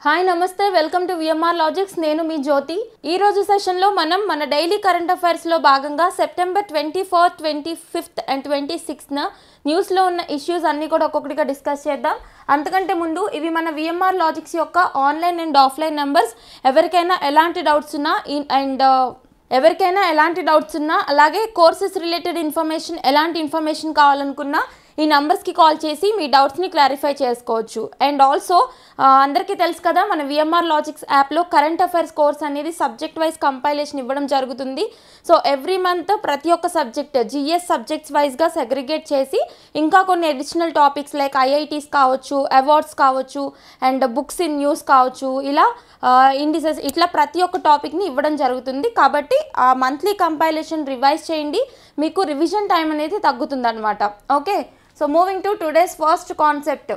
Hi నమస్తే welcome to VMR logics నేను మీ జ్యోతి ఈ రోజు సెషన్ లో మనం మన డైలీ కరెంట్ అఫైర్స్ లో భాగంగా September 24th 25th and 26th news లో ఉన్న ఇష్యూస్ అన్ని కూడా ఒక్కొక్కటిగా డిస్కస్ చేద్దాం అంతకంటే ముందు ఇవి మన విఎంఆర్ లాజిక్స్ యొక్క ఆన్లైన్ అండ్ ఆఫ్లైన్ నంబర్స్ ఎవరికైనా ఎలాంటి డౌట్స్ ఉన్నా అలాగే కోర్సెస్ రిలేటెడ్ ఇన్ఫర్మేషన్ ఎలాంటి ఇన్ఫర్మేషన్ కావాలనుకున్నా ఈ నంబర్స్కి కాల్ చేసి మీ డౌట్స్ని క్లారిఫై చేసుకోవచ్చు అండ్ ఆల్సో అందరికీ తెలుసు కదా మన విఎంఆర్ లాజిక్స్ యాప్లో కరెంట్ అఫైర్స్ కోర్స్ అనేది సబ్జెక్ట్ వైజ్ కంపైలేషన్ ఇవ్వడం జరుగుతుంది సో ఎవ్రీ మంత్ ప్రతి ఒక్క సబ్జెక్ట్ జిఎస్ సబ్జెక్ట్స్ వైజ్గా సెగ్రిగేట్ చేసి ఇంకా కొన్ని అడిషనల్ టాపిక్స్ లైక్ ఐఐటీస్ కావచ్చు అవార్డ్స్ కావచ్చు అండ్ బుక్స్ ఇన్ న్యూస్ కావచ్చు ఇలా ఇండిసెస్ ఇట్లా ప్రతి ఒక్క టాపిక్ని ఇవ్వడం జరుగుతుంది కాబట్టి ఆ మంత్లీ కంపైలేషన్ రివైజ్ చేయండి మీకు రివిజన్ టైం అనేది తగ్గుతుంది అనమాట okay so moving to today's first concept,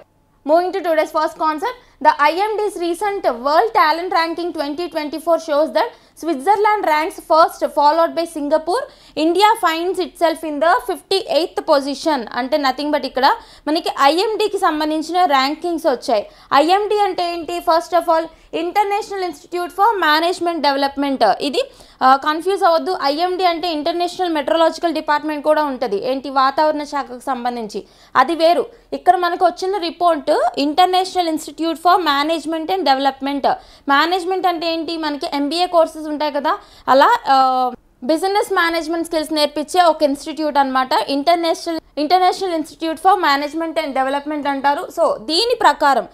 the IMD's recent World Talent Ranking 2024 shows that Switzerland ranks first followed by Singapore. India finds itself in the 58th position. అంటే nothing but ఇక్కడ మనకి ఐఎండికి సంబంధించిన rankings వచ్చాయి. IMD అంటే ఏంటి? First of all international institute for management development. ఇది confuse అవ్వద్దు. IMD అంటే ఇంటర్నేషనల్ మెట్రలాజికల్ డిపార్ట్మెంట్ కూడా ఉంటుంది ఏంటి వాతావరణ శాఖకు సంబంధించి, అది వేరు. ఇక్కడ మనకు వచ్చిన report international institute for management and development. Management అంటే ఏంటి? మనకి ఎంబీఏ కోర్సెస్ ఉంటాయి కదా, అలా బిజినెస్ మేనేజ్మెంట్ స్కిల్స్ నేర్పించే ఒక ఇన్స్టిట్యూట్ అనమాట. International institute for management and development అంటారు. సో దీని ప్రకారం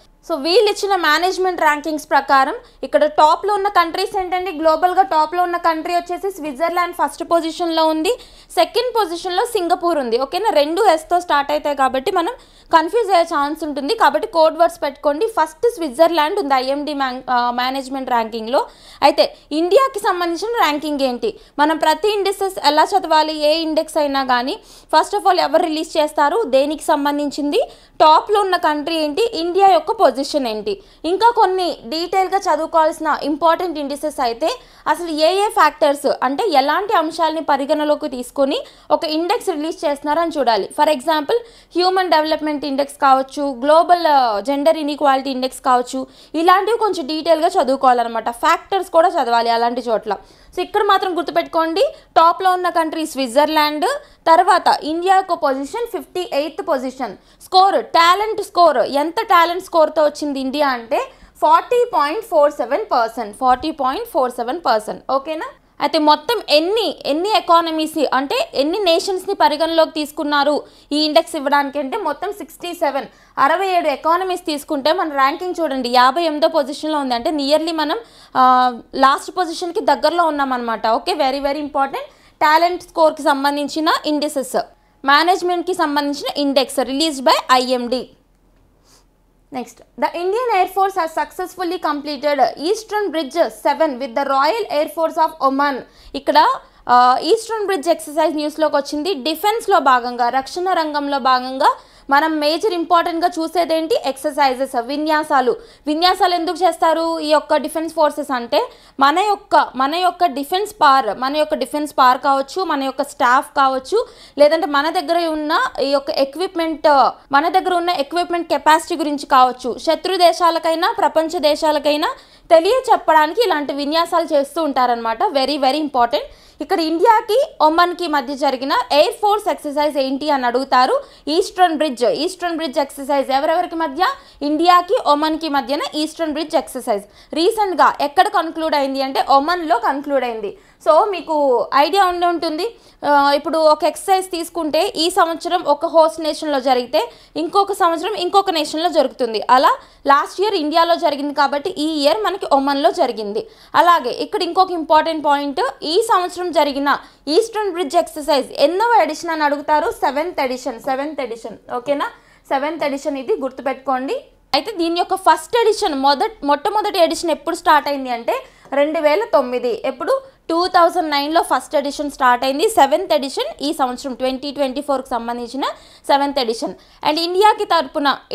వీళ్ళు ఇచ్చిన మేనేజ్మెంట్ ర్యాంకింగ్స్ ప్రకారం ఇక్కడ టాప్లో ఉన్న కంట్రీస్ ఏంటండి? గ్లోబల్గా టాప్లో ఉన్న కంట్రీ వచ్చేసి స్విట్జర్లాండ్ ఫస్ట్ పొజిషన్లో ఉంది, సెకండ్ పొజిషన్లో సింగపూర్ ఉంది. ఓకేనా, రెండు ఎస్తో స్టార్ట్ అవుతాయి కాబట్టి మనం కన్ఫ్యూజ్ అయ్యే ఛాన్స్ ఉంటుంది. కాబట్టి కోడ్ వర్డ్స్ పెట్టుకోండి. ఫస్ట్ స్విట్జర్లాండ్ ఉంది ఐఎండి మేనేజ్మెంట్ ర్యాంకింగ్లో. అయితే ఇండియాకి సంబంధించిన ర్యాంకింగ్ ఏంటి? మనం ప్రతి ఇండెక్సెస్ ఎలా చదవాలి? ఏ ఇండెక్స్ అయినా కానీ ఫస్ట్ ఆఫ్ ఆల్ ఎవరు రిలీజ్ చేస్తారు, దేనికి సంబంధించింది, టాప్లో ఉన్న కంట్రీ ఏంటి, ఇండియా యొక్క పొజిషన్ ఏంటి, ఇంకా కొన్ని డీటెయిల్గా చదువుకోవాల్సిన ఇంపార్టెంట్ ఇండిసెస్ అయితే అసలు ఏ ఫ్యాక్టర్స్ అంటే ఎలాంటి అంశాలని పరిగణలోకి తీసుకొని ఒక ఇండెక్స్ రిలీజ్ చేస్తున్నారని చూడాలి. For example human development index కావచ్చు, గ్లోబల్ జెండర్ ఇన్ఈక్వాలిటీ ఇండెక్స్ కావచ్చు, ఇలాంటివి కొంచెం డీటెయిల్గా చదువుకోవాలన్నమాట. ఫ్యాక్టర్స్ కూడా చదవాలి అలాంటి చోట్ల. సో ఇక్కడ మాత్రం గుర్తుపెట్టుకోండి, టాప్లో ఉన్న కంట్రీ స్విట్జర్లాండ్, తర్వాత ఇండియా యొక్క position 58th position. Score, talent score, ఎంత టాలెంట్ స్కోర్తో వచ్చింది ఇండియా అంటే 40.47%. 40.47%. ఓకేనా? అయితే మొత్తం ఎన్ని ఎకానమీస్ అంటే ఎన్ని నేషన్స్ని పరిగణలోకి తీసుకున్నారు ఈ ఇండెక్స్ ఇవ్వడానికి అంటే మొత్తం 67 ఎకానమీస్ తీసుకుంటే మన ర్యాంకింగ్ చూడండి 58వ పొజిషన్లో ఉంది. అంటే నియర్లీ మనం లాస్ట్ పొజిషన్కి దగ్గరలో ఉన్నామన్నమాట. Okay, very very important. Talent స్కోర్కి సంబంధించిన ఇండెక్సెస్, మేనేజ్మెంట్కి సంబంధించిన index released by IMD. Next, the Indian Air Force has successfully completed Eastern Bridge 7 with the Royal Air Force of Oman. ఇక్కడ ఈస్టర్న్ బ్రిడ్జ్ ఎక్సర్సైజ్ న్యూస్లోకి వచ్చింది. డిఫెన్స్లో భాగంగా, రక్షణ రంగంలో భాగంగా మనం మేజర్ ఇంపార్టెంట్గా చూసేదేంటి? ఎక్సర్సైజెస్, విన్యాసాలు ఎందుకు చేస్తారు ఈ యొక్క డిఫెన్స్ ఫోర్సెస్ అంటే మన యొక్క డిఫెన్స్ పవర్ కావచ్చు, మన యొక్క స్టాఫ్ కావచ్చు, లేదంటే మన దగ్గర ఉన్న ఈ యొక్క ఎక్విప్మెంట్ కెపాసిటీ గురించి కావచ్చు, శత్రు దేశాలకైనా ప్రపంచ దేశాలకైనా తెలియచెప్పడానికి ఇలాంటి విన్యాసాలు చేస్తూ ఉంటారనమాట. Very very important. ఇక్కడ ఇండియాకి ఒమన్కి మధ్య జరిగిన ఎయిర్ ఫోర్స్ ఎక్సర్సైజ్ ఏంటి అని అడుగుతారు. ఈస్టర్న్ బ్రిడ్జ్ ఎక్సర్సైజ్ ఎవరెవరికి మధ్య? ఇండియాకి ఒమన్కి మధ్యన ఈస్టర్న్ బ్రిడ్జ్ ఎక్సర్సైజ్ రీసెంట్గా ఎక్కడ కన్క్లూడ్ అయింది అంటే ఒమన్లో కన్క్లూడ్ అయింది. సో మీకు ఐడియా ఉంటుంది. ఇప్పుడు ఒక ఎక్సర్సైజ్ తీసుకుంటే ఈ సంవత్సరం ఒక హోస్ట్ నేషన్లో జరిగితే ఇంకొక సంవత్సరం ఇంకొక నేషన్లో జరుగుతుంది. అలా లాస్ట్ ఇయర్ ఇండియాలో జరిగింది కాబట్టి ఈ ఇయర్ మనకి ఒమన్లో జరిగింది. అలాగే ఇక్కడ ఇంకొక ఇంపార్టెంట్ పాయింట్, ఈ సంవత్సరం జరిగిన ఈస్టర్న్ బ్రిడ్జ్ ఎక్సర్సైజ్ ఎన్నవ ఎడిషన్ అని అడుగుతారు? 7th edition. ఓకేనా, 7th ఎడిషన్, ఇది గుర్తుపెట్టుకోండి. అయితే దీని యొక్క ఫస్ట్ ఎడిషన్ మొట్టమొదటి ఎడిషన్ ఎప్పుడు స్టార్ట్ అయింది అంటే 2009. ఎప్పుడు? 2009లో ఫస్ట్ ఎడిషన్ స్టార్ట్ అయింది. 7th ఎడిషన్ ఈ సంవత్సరం 2024కి సంబంధించిన 7th ఎడిషన్. అండ్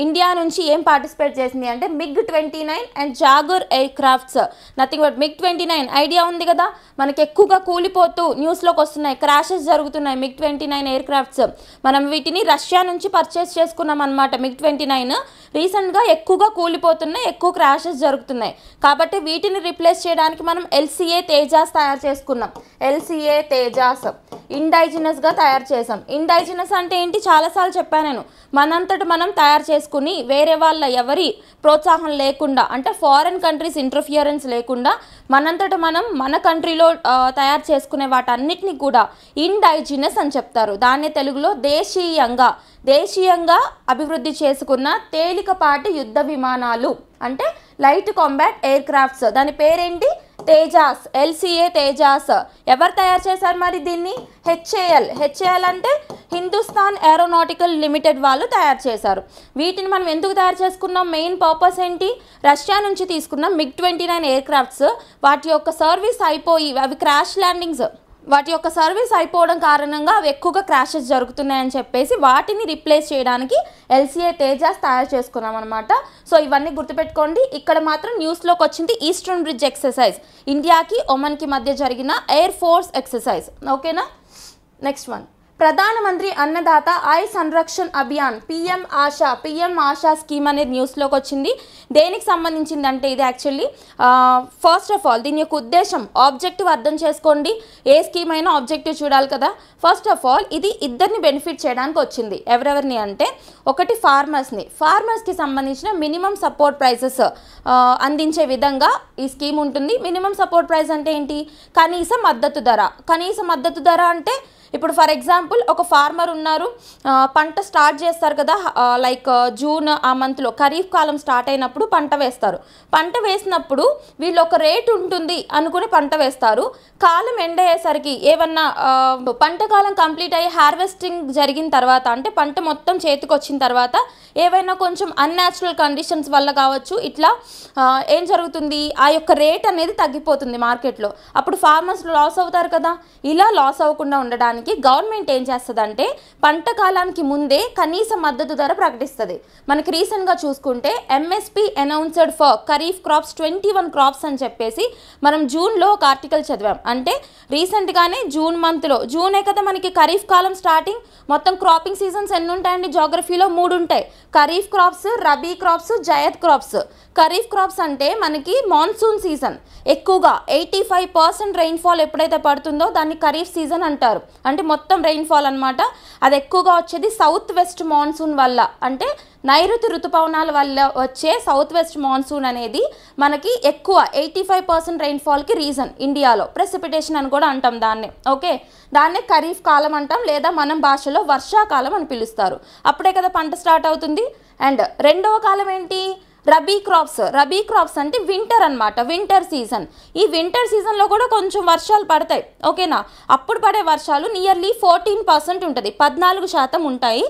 ఇండియా నుంచి ఏం పార్టిసిపేట్ చేసింది అంటే MiG-29 and Jaguar aircrafts. Nothing but MiG-29 idea ఉంది కదా, మనకి ఎక్కువగా కూలిపోతూ న్యూస్లోకి వస్తున్నాయి, క్రాషెస్ జరుగుతున్నాయి MiG-29 ఎయిర్ క్రాఫ్ట్స్. మనం వీటిని రష్యా నుంచి పర్చేస్ చేసుకున్నాం అనమాట. MiG-29 రీసెంట్గా ఎక్కువగా కూలిపోతున్నాయి, ఎక్కువ క్రాషెస్ జరుగుతున్నాయి. కాబట్టి వీటిని రీప్లేస్ చేయడానికి మనం LCA తేజాస్ తయారు చేసుకున్నాం. LCA తేజాస్ ఇండైజినస్గా తయారు చేసాం. ఇండైజినస్ అంటే ఏంటి, చాలాసార్లు చెప్పాను నేను. మనంతట మనం తయారు చేసుకుని వేరే వాళ్ళ ఎవరి ప్రోత్సాహం లేకుండా, అంటే ఫారెన్ కంట్రీస్ ఇంటర్ఫియరెన్స్ లేకుండా మనంతట మనం మన కంట్రీలో తయారు చేసుకునే వాటన్నిటిని కూడా ఇండైజినస్ అని చెప్తారు. దాన్నే తెలుగులో దేశీయంగా అభివృద్ధి చేసుకున్న తేలికపాటి యుద్ధ విమానాలు అంటే లైట్ కాంబాట్ ఎయిర్ క్రాఫ్ట్స్. దాని పేరేంటి, తేజాస్. LCA తేజాస్. ఎవరు తయారు చేశారు మరి దీన్ని? HAL అంటే హిందుస్థాన్ ఏరోనాటికల్ లిమిటెడ్ వాళ్ళు తయారు చేశారు. వీటిని మనం ఎందుకు తయారు చేసుకున్నాం, మెయిన్ పర్పస్ ఏంటి, రష్యా నుంచి తీసుకున్న MiG-29 ఎయిర్ క్రాఫ్ట్స్ వాటి యొక్క సర్వీస్ అయిపోయి అవి క్రాష్ ల్యాండింగ్స్, వాటి యొక్క సర్వీస్ అయిపోవడం కారణంగా అవి ఎక్కువగా క్రాషెస్ జరుగుతున్నాయని చెప్పేసి వాటిని రీప్లేస్ చేయడానికి LCA తేజాస్ తయారు చేసుకున్నాం అనమాట. సో ఇవన్నీ గుర్తుపెట్టుకోండి. ఇక్కడ మాత్రం న్యూస్లోకి వచ్చింది ఈస్టర్న్ బ్రిడ్జ్ ఎక్సర్సైజ్, ఇండియాకి ఒమన్కి మధ్య జరిగిన ఎయిర్ ఫోర్స్ ఎక్సర్సైజ్. ఓకేనా. నెక్స్ట్ వన్, ప్రధానమంత్రి అన్నదాత ఆయ్ సంరక్షణ్ అభియాన్ PM ఆశా స్కీమ్ అనేది న్యూస్లోకి వచ్చింది. దేనికి సంబంధించింది అంటే ఇది యాక్చువల్లీ ఫస్ట్ ఆఫ్ ఆల్ దీని యొక్క ఉద్దేశం, ఆబ్జెక్టివ్ అర్థం చేసుకోండి. ఏ స్కీమ్ అయినా ఆబ్జెక్టివ్ చూడాలి కదా. ఫస్ట్ ఆఫ్ ఆల్ ఇది ఇద్దరిని బెనిఫిట్ చేయడానికి వచ్చింది. ఎవరెవరిని అంటే, ఒకటి ఫార్మర్స్కి సంబంధించిన మినిమం సపోర్ట్ ప్రైసెస్ అందించే విధంగా ఈ స్కీమ్ ఉంటుంది. మినిమం సపోర్ట్ ప్రైస్ అంటే ఏంటి, కనీస మద్దతు ధర అంటే ఇప్పుడు ఫర్ ఎగ్జాంపుల్ ఒక ఫార్మర్ ఉన్నారు, పంట స్టార్ట్ చేస్తారు కదా, లైక్ జూన్ ఆ మంత్లో ఖరీఫ్ కాలం స్టార్ట్ అయినప్పుడు పంట వేస్తారు. పంట వేసినప్పుడు వీళ్ళు ఒక రేట్ ఉంటుంది అనుకుని పంట వేస్తారు. కాలం ఎండ్ అయ్యేసరికి ఏమన్నా పంట కాలం కంప్లీట్ అయ్యి హార్వెస్టింగ్ జరిగిన తర్వాత, అంటే పంట మొత్తం చేతికి వచ్చిన తర్వాత ఏవైనా కొంచెం అన్యాచురల్ కండిషన్స్ వల్ల కావచ్చు, ఇట్లా ఏం జరుగుతుంది, ఆ యొక్క రేట్ అనేది తగ్గిపోతుంది మార్కెట్లో. అప్పుడు ఫార్మర్స్ లాస్ అవుతారు కదా. ఇలా లాస్ అవ్వకుండా ఉండడానికి గవర్నమెంట్ ఏం చేస్తుందంటే పంట కాలానికి ముందే కనీస మద్దతు ధర ప్రకటిస్తుంది. మనకి రీసెంట్గా చూసుకుంటే MSP announced for kharif crops 21 crops అని చెప్పేసి మనం జూన్లో ఒక ఆర్టికల్ చదివాం. అంటే రీసెంట్గానే జూనే కదా మనకి ఖరీఫ్ కాలం స్టార్టింగ్. మొత్తం క్రాపింగ్ సీజన్స్ ఎన్ని ఉంటాయండి జోగ్రఫీలో? 3 ఉంటాయి. Kharif crops, rabi crops, Zayd crops. Kharif crops అంటే మనకి మాన్సూన్ సీజన్, ఎక్కువగా 85% రెయిన్ఫాల్ ఎప్పుడైతే పడుతుందో దాన్ని ఖరీఫ్ సీజన్ అంటారు. అంటే మొత్తం రెయిన్ఫాల్ అనమాట. అది ఎక్కువగా వచ్చేది సౌత్ వెస్ట్ మాన్సూన్ వల్ల, అంటే నైరుతి ఋతుపవనాల వల్ల వచ్చే సౌత్ వెస్ట్ మాన్సూన్ అనేది మనకి ఎక్కువ 85% రెయిన్ఫాల్కి రీజన్ ఇండియాలో. ప్రెసిపిటేషన్ అని కూడా అంటాం దాన్నే. ఓకే, దాన్నే ఖరీఫ్ కాలం అంటాం, లేదా మనం భాషలో వర్షాకాలం అని పిలుస్తారు. అప్పుడే కదా పంట స్టార్ట్ అవుతుంది. అండ్ రెండవ కాలం ఏంటి, రబీ క్రాప్స్ అంటే వింటర్ అనమాట, వింటర్ సీజన్. ఈ వింటర్ సీజన్లో కూడా కొంచెం వర్షాలు పడతాయి. ఓకేనా. అప్పుడు పడే వర్షాలు నియర్లీ 14% ఉంటుంది, 14% ఉంటాయి.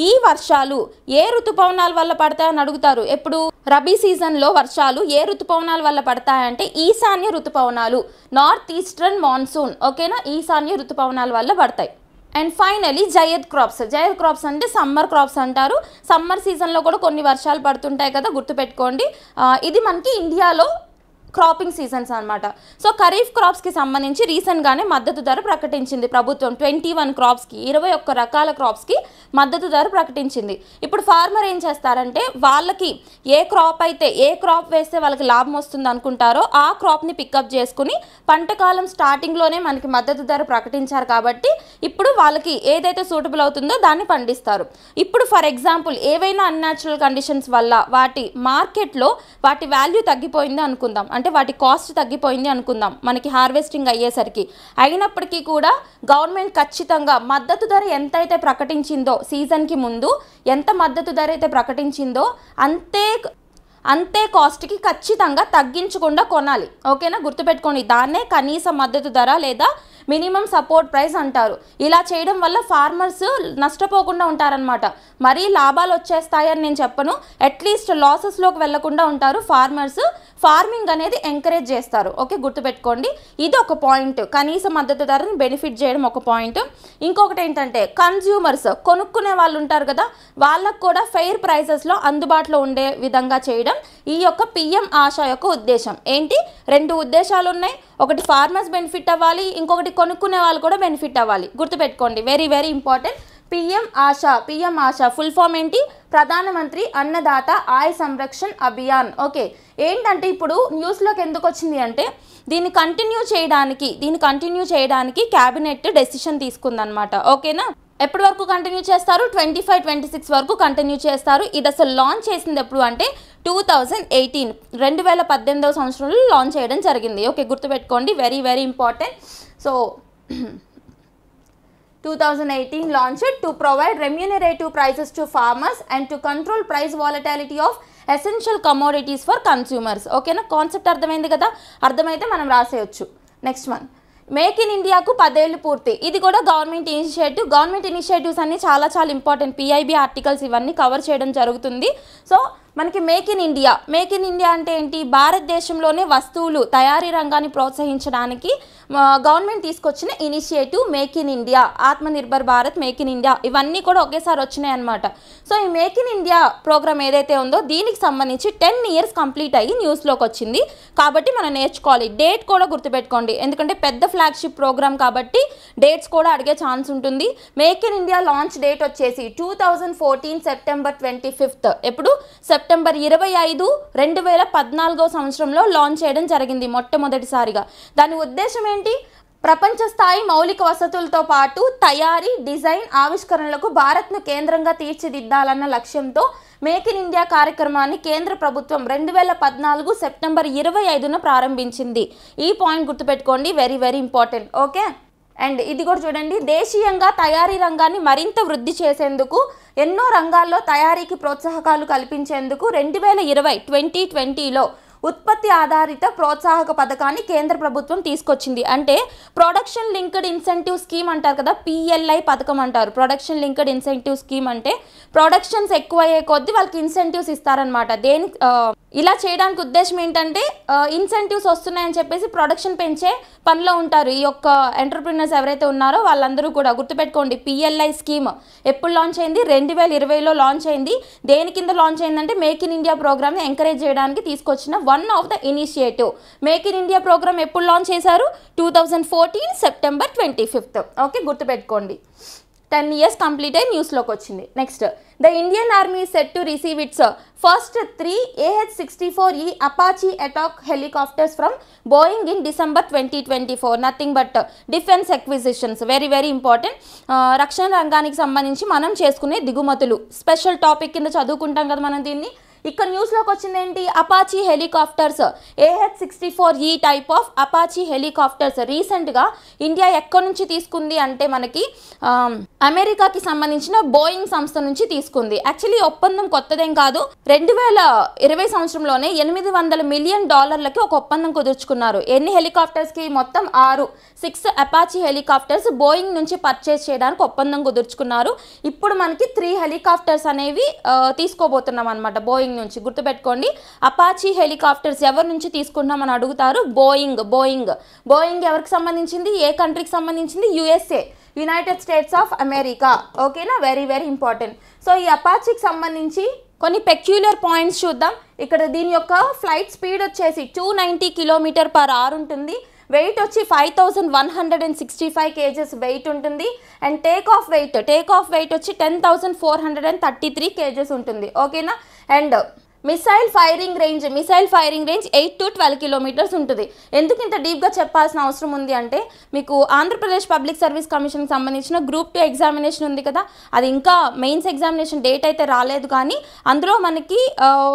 ఈ వర్షాలు ఏ ఋతుపవనాల వల్ల పడతాయని అడుగుతారు ఎప్పుడు. రబీ సీజన్లో వర్షాలు ఏ ఋతుపవనాల వల్ల పడతాయంటే ఈశాన్య ఋతుపవనాలు, నార్త్ ఈస్టర్న్ మాన్సూన్. ఓకేనా, ఈశాన్య ఋతుపవనాల వల్ల పడతాయి. అండ్ ఫైనలీ జయద్ క్రాప్స్ అంటే సమ్మర్ క్రాప్స్ అంటారు. సమ్మర్ సీజన్లో కూడా కొన్ని వర్షాలు పడుతుంటాయి కదా, గుర్తుపెట్టుకోండి. ఇది మనకి ఇండియాలో క్రాపింగ్ సీజన్స్ అనమాట. సో ఖరీఫ్ క్రాప్స్కి సంబంధించి రీసెంట్గానే మద్దతు ధర ప్రకటించింది ప్రభుత్వం. 21 క్రాప్స్కి, 21 రకాల క్రాప్స్కి మద్దతు ధర ప్రకటించింది. ఇప్పుడు ఫార్మర్ ఏం చేస్తారంటే వాళ్ళకి ఏ క్రాప్ వేస్తే వాళ్ళకి లాభం వస్తుంది అనుకుంటారో ఆ క్రాప్ని పికప్ చేసుకుని పంట కాలం స్టార్టింగ్లోనే మనకి మద్దతు ధర ప్రకటించారు కాబట్టి ఇప్పుడు వాళ్ళకి ఏదైతే సూటబుల్ అవుతుందో దాన్ని పండిస్తారు. ఇప్పుడు ఫర్ ఎగ్జాంపుల్ ఏవైనా అన్యాచురల్ కండిషన్స్ వల్ల వాటి మార్కెట్లో వాటి వాల్యూ తగ్గిపోయింది అనుకుందాం, అంటే వాటి కాస్ట్ తగ్గిపోయింది అనుకుందాం మనకి హార్వెస్టింగ్ అయ్యేసరికి. అయినప్పటికీ కూడా గవర్నమెంట్ ఖచ్చితంగా మద్దతు ధర ఎంతైతే ప్రకటించిందో, సీజన్కి ముందు ఎంత మద్దతు ధర అయితే ప్రకటించిందో అంతే కాస్ట్కి ఖచ్చితంగా తగ్గించకుండా కొనాలి. ఓకేనా, గుర్తుపెట్టుకోండి. దాన్నే కనీస మద్దతు ధర లేదా మినిమం సపోర్ట్ ప్రైస్ అంటారు. ఇలా చేయడం వల్ల ఫార్మర్స్ నష్టపోకుండా ఉంటారనమాట. మరీ లాభాలు వచ్చేస్తాయని నేను చెప్పను, అట్లీస్ట్ లాసెస్లోకి వెళ్లకుండా ఉంటారు ఫార్మర్స్. ఫార్మింగ్ అనేది ఎంకరేజ్ చేస్తారు. ఓకే, గుర్తుపెట్టుకోండి. ఇది ఒక పాయింట్, కనీస మద్దతు ధరని బెనిఫిట్ చేయడం ఒక పాయింట్. ఇంకొకటి ఏంటంటే కన్జ్యూమర్స్, కొనుక్కునే వాళ్ళు ఉంటారు కదా, వాళ్ళకు కూడా ఫెయిర్ ప్రైసెస్లో అందుబాటులో ఉండే విధంగా చేయడం ఈ యొక్క పిఎం ఆశ యొక్క ఉద్దేశం. ఏంటి, 2 ఉద్దేశాలు ఉన్నాయి. ఒకటి ఫార్మర్స్ బెనిఫిట్ అవ్వాలి, ఇంకొకటి కొనుక్కునే వాళ్ళు కూడా బెనిఫిట్ అవ్వాలి. గుర్తుపెట్టుకోండి, వెరీ వెరీ ఇంపార్టెంట్. పిఎం ఆశ ఫుల్ ఫామ్ ఏంటి, ప్రధానమంత్రి అన్నదాత ఆయ సంరక్షణ్ అభియాన్. ఓకే, ఏంటంటే ఇప్పుడు న్యూస్లోకి ఎందుకు వచ్చింది అంటే దీన్ని కంటిన్యూ చేయడానికి క్యాబినెట్ డెసిషన్ తీసుకుందనమాట. ఓకేనా, ఎప్పటి వరకు కంటిన్యూ చేస్తారు, 25-26 వరకు కంటిన్యూ చేస్తారు. ఇది అసలు లాంచ్ చేసింది ఎప్పుడు అంటే 2018 సంవత్సరంలో లాంచ్ చేయడం జరిగింది. ఓకే, గుర్తుపెట్టుకోండి, very very important. So 2018 launched to provide remunerative prices to farmers and to control price volatility of essential commodities for consumers. ఓకేనా, కాన్సెప్ట్ అర్థమైంది కదా, అర్థమైతే మనం రాసేయచ్చు. నెక్స్ట్ వన్, మేక్ ఇన్ ఇండియాకు 10 ఏళ్ళు పూర్తి. ఇది కూడా గవర్నమెంట్ ఇనిషియేటివ్స్ అన్ని చాలా చాలా ఇంపార్టెంట్. పిఐబి ఆర్టికల్స్ ఇవన్నీ కవర్ చేయడం జరుగుతుంది. సో మనకి మేక్ ఇన్ ఇండియా అంటే ఏంటి, భారతదేశంలోనే వస్తువులు తయారీ రంగాన్ని ప్రోత్సహించడానికి గవర్నమెంట్ తీసుకొచ్చిన initiative make in India, Atmanirbhar Bharat, make in India ఇవన్నీ కూడా ఒకేసారి వచ్చినాయి అనమాట. సో ఈ మేక్ ఇన్ ఇండియా ప్రోగ్రామ్ ఏదైతే ఉందో దీనికి సంబంధించి 10 years కంప్లీట్ అయ్యి న్యూస్లోకి వచ్చింది కాబట్టి మనం నేర్చుకోవాలి. డేట్ కూడా గుర్తుపెట్టుకోండి, ఎందుకంటే పెద్ద ఫ్లాగ్షిప్ ప్రోగ్రామ్ కాబట్టి డేట్స్ కూడా అడిగే ఛాన్స్ ఉంటుంది. Make in India launch date వచ్చేసి 2014 సెప్టెంబర్ 25. ఎప్పుడు, సెప్టెంబర్ 25, 2014 సంవత్సరంలో లాంచ్ చేయడం జరిగింది మొట్టమొదటిసారిగా. దాని ఉద్దేశం ఏంటి, ప్రపంచ స్థాయి మౌలిక వసతులతో పాటు తయారీ, డిజైన్, ఆవిష్కరణలకు భారత్ను కేంద్రంగా తీర్చిదిద్దాలన్న లక్ష్యంతో మేక్ ఇన్ ఇండియా కార్యక్రమాన్ని కేంద్ర ప్రభుత్వం 2014 సెప్టెంబర్ 25న ప్రారంభించింది. ఈ పాయింట్ గుర్తుపెట్టుకోండి, very very important. Okay, and ఇది కూడా చూడండి, దేశీయంగా తయారీ రంగాన్ని మరింత వృద్ధి చేసేందుకు, ఎన్నో రంగాల్లో తయారీకి ప్రోత్సాహకాలు కల్పించేందుకు 2020లో ఉత్పత్తి ఆధారిత ప్రోత్సాహక పథకాన్ని కేంద్ర ప్రభుత్వం తీసుకొచ్చింది. అంటే ప్రొడక్షన్ లింక్డ్ ఇన్సెంటివ్ స్కీమ్ అంటారు కదా, పిఎల్ఐ పథకం అంటారు. ప్రొడక్షన్ లింక్డ్ ఇన్సెంటివ్ స్కీమ్ అంటే ప్రొడక్షన్స్ ఎక్కువ అయ్యే కొద్దీ వాళ్ళకి ఇన్సెంటివ్స్ ఇస్తారనమాట. ఇలా చేయడానికి ఉద్దేశం ఏంటంటే ఇన్సెంటివ్స్ వస్తున్నాయని చెప్పేసి ప్రొడక్షన్ పెంచే పనిలో ఉంటారు ఈ యొక్క ఎంటర్ప్రినర్స్ ఎవరైతే ఉన్నారో వాళ్ళందరూ కూడా. గుర్తుపెట్టుకోండి, పిఎల్ఐ స్కీమ్ ఎప్పుడు లాంచ్ అయింది, 2020లో లాంచ్ అయింది. దేని కింద లాంచ్ అయిందంటే మేక్ ఇన్ ఇండియా ప్రోగ్రామ్ని ఎంకరేజ్ చేయడానికి తీసుకొచ్చిన one of the initiative. Make in India programme ఎప్పుడు లాంచ్ చేశారు, 2014 సెప్టెంబర్ 25. ఓకే, గుర్తుపెట్టుకోండి. 10 years కంప్లీట్ అయ్యి న్యూస్లోకి వచ్చింది. Next, the Indian army set to receive it's first 3 AH-64E Apache attack helicopters from Boeing in December 2024. Nothing but defence acquisitions, very very important. రక్షణ రంగానికి సంబంధించి మనం చేసుకునే దిగుమతులు స్పెషల్ టాపిక్ కింద చదువుకుంటాం కదా మనం దీన్ని. ఇక్కడ న్యూస్లోకి వచ్చింది ఏంటి, Apache helicopters, AH-64E type of Apache helicopters రీసెంట్గా ఇండియా ఎక్కడి నుంచి తీసుకుంది అంటే మనకి అమెరికాకి సంబంధించిన బోయింగ్ సంస్థ నుంచి తీసుకుంది. యాక్చువల్లీ ఒప్పందం కొత్తదేం కాదు, 2020 సంవత్సరంలోనే $800 మిలియన్ ఒక ఒప్పందం కుదుర్చుకున్నారు. ఎన్ని హెలికాప్టర్స్కి, మొత్తం 6 అపాచీ హెలికాప్టర్స్ బోయింగ్ నుంచి పర్చేస్ చేయడానికి ఒప్పందం కుదుర్చుకున్నారు. ఇప్పుడు మనకి 3 హెలికాప్టర్స్ అనేవి తీసుకోబోతున్నాం అనమాట బోయింగ్ నుంచి. గుర్తుపెట్టుకోండి, అపాచీ హెలికాప్టర్స్ ఎవరి నుంచి తీసుకున్నామని అడుగుతారు, బోయింగ్ ఎవరికి సంబంధించింది, ఏ కంట్రీకి సంబంధించింది, USA, United states of America. ఓకేనా, వెరీ వెరీ ఇంపార్టెంట్. సో ఈ అపాచీకి సంబంధించి కొన్ని పెక్యులర్ పాయింట్స్ చూద్దాం. ఇక్కడ దీని యొక్క ఫ్లైట్ స్పీడ్ వచ్చేసి 290 km/h ఉంటుంది. వెయిట్ వచ్చి 5165 kgs వెయిట్ ఉంటుంది. అండ్ టేక్ ఆఫ్ వెయిట్ వచ్చి 10,433 kgs ఉంటుంది. ఓకేనా, and missile firing range 8 to 12 kilometers ఉంటుంది. ఎందుకు ఇంత డీప్గా చెప్పాల్సిన అవసరం ఉంది అంటే, మీకు ఆంధ్రప్రదేశ్ పబ్లిక్ సర్వీస్ కమిషన్కి సంబంధించిన Group 2 ఎగ్జామినేషన్ ఉంది కదా, అది ఇంకా మెయిన్స్ ఎగ్జామినేషన్ డేట్ అయితే రాలేదు. కానీ అందులో మనకి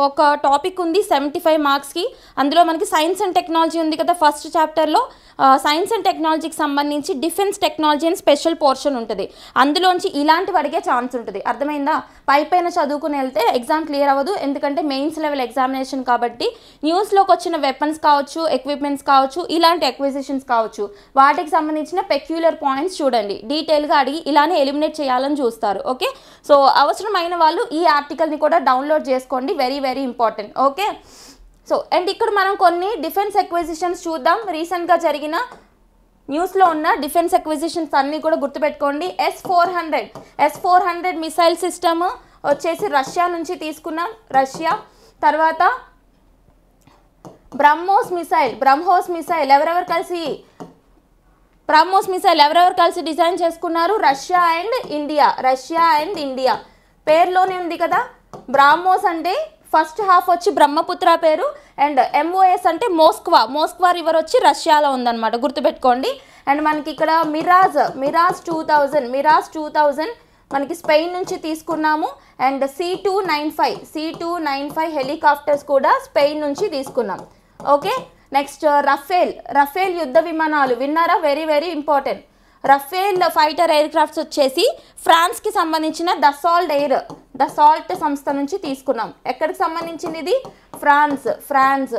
ఒక టాపిక్ ఉంది 75 మార్క్స్కి. అందులో మనకి సైన్స్ అండ్ టెక్నాలజీ ఉంది కదా, ఫస్ట్ చాప్టర్లో సైన్స్ అండ్ టెక్నాలజీకి సంబంధించి డిఫెన్స్ టెక్నాలజీ అని స్పెషల్ పోర్షన్ ఉంటుంది. అందులోంచి ఇలాంటివి అడిగే ఛాన్స్ ఉంటుంది. అర్థమైందా, పైన చదువుకుని వెళ్తే ఎగ్జామ్ క్లియర్ అవ్వదు, ఎందుకంటే మెయిన్స్ లెవెల్ ఎగ్జామినేషన్ కాబట్టి. న్యూస్లోకి వచ్చిన వెపన్స్ కావచ్చు, ఎక్విప్మెంట్స్ కావచ్చు, ఇలాంటి ఎక్విజిషన్స్ కావచ్చు, వాటికి సంబంధించిన పెక్యులర్ పాయింట్స్ చూడండి. డీటెయిల్గా అడిగి ఇలానే ఎలిమినేట్ చేయాలని చూస్తారు. ఓకే, సో అవసరమైన వాళ్ళు ఈ ఆర్టికల్ని కూడా డౌన్లోడ్ చేసుకోండి, very very important. Okay, so and ఇక్కడ మనం కొన్ని డిఫెన్స్ ఎక్విజిషన్స్ చూద్దాం. రీసెంట్గా జరిగిన న్యూస్లో ఉన్న డిఫెన్స్ ఎక్విజిషన్స్ అన్నీ కూడా గుర్తుపెట్టుకోండి. S-400 మిసైల్ సిస్టమ్ వచ్చేసి రష్యా నుంచి తీసుకున్నాం, రష్యా. తర్వాత బ్రహ్మోస్ మిసైల్ ఎవరెవరు కలిసి డిజైన్ చేసుకున్నారు? Russia and India. పేరులోనే ఉంది కదా, బ్రాహ్మోస్ అంటే ఫస్ట్ హాఫ్ వచ్చి బ్రహ్మపుత్ర పేరు, అండ్ MOS అంటే మోస్క్వా రివర్ వచ్చి రష్యాలో ఉందన్నమాట, గుర్తుపెట్టుకోండి. అండ్ మనకి ఇక్కడ మిరాజ్ 2000 మనకి స్పెయిన్ నుంచి తీసుకున్నాము. అండ్ C-295 హెలికాప్టర్స్ కూడా స్పెయిన్ నుంచి తీసుకున్నాం. ఓకే, నెక్స్ట్ రఫేల్ యుద్ధ విమానాలు విన్నారా? Very very important. Rafale fighter air crafts వచ్చేసి ఫ్రాన్స్కి సంబంధించిన దసాల్ట్ సంస్థ నుంచి తీసుకున్నాం. ఎక్కడికి సంబంధించింది ఇది? ఫ్రాన్స్.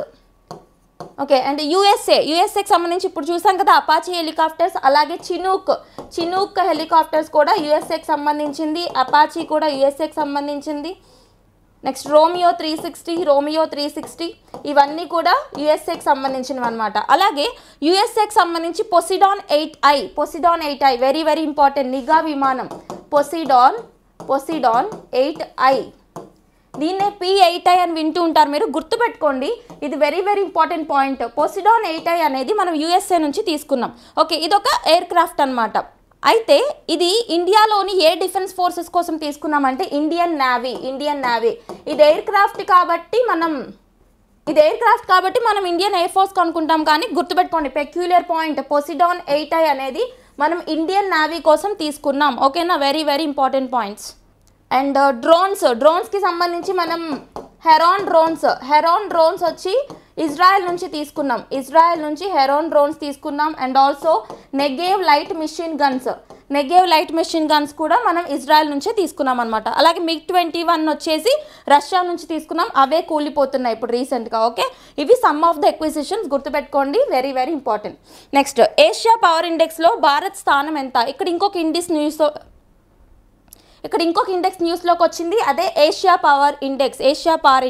ఓకే, అండ్ యుఎస్ఏకి సంబంధించి ఇప్పుడు చూసాం కదా అపాచీ హెలికాప్టర్స్, అలాగే చినూక్ హెలికాప్టర్స్ కూడా యుఎస్ఏకి సంబంధించింది, అపాచీ కూడా యుఎస్ఏకి సంబంధించింది. నెక్స్ట్ రోమియో 360 ఇవన్నీ కూడా యుఎస్ఏకి సంబంధించినవి అనమాట. అలాగే యుఎస్ఏకి సంబంధించి పొసిడాన్ 8I వెరీ వెరీ ఇంపార్టెంట్, నిఘా విమానం పొసిడాన్ 8I. దీన్నే P-8I అని వింటూ ఉంటారు మీరు, గుర్తుపెట్టుకోండి. ఇది very very important point. Poseidon 8I అనేది మనం యుఎస్ఏ నుంచి తీసుకున్నాం. ఓకే, ఇదొక ఎయిర్ క్రాఫ్ట్ అనమాట. అయితే ఇది ఇండియాలోని ఏ డిఫెన్స్ ఫోర్సెస్ కోసం తీసుకున్నామంటే ఇండియన్ నేవీ. ఇది ఎయిర్ క్రాఫ్ట్ కాబట్టి మనం ఇండియన్ ఎయిర్ ఫోర్స్ అనుకుంటాం, కానీ గుర్తుపెట్టుకోండి పెక్యులర్ పాయింట్, పొసిడాన్ 8I అనేది మనం ఇండియన్ నేవీ కోసం తీసుకున్నాం. ఓకేనా, very very important points. And డ్రోన్స్కి సంబంధించి మనం హెరాన్ డ్రోన్స్ వచ్చి ఇజ్రాయెల్ నుంచి హెరాన్ డ్రోన్స్ తీసుకున్నాం. And also Negev light machine guns కూడా మనం ఇజ్రాయెల్ నుంచే తీసుకున్నాం అనమాట. అలాగే MiG-21 వచ్చేసి రష్యా నుంచి తీసుకున్నాం, అవే కూలిపోతున్నాయి ఇప్పుడు రీసెంట్గా. ఓకే, ఇవి సమ్ ఆఫ్ ద ఎక్విజిషన్స్, గుర్తుపెట్టుకోండి, very very important. Next Asia power ఇండెక్స్లో భారత్ స్థానం ఎంత? ఇక్కడ ఇంకొక ఇండెక్స్ న్యూస్లోకి వచ్చింది, అదే ఏషియా పవర్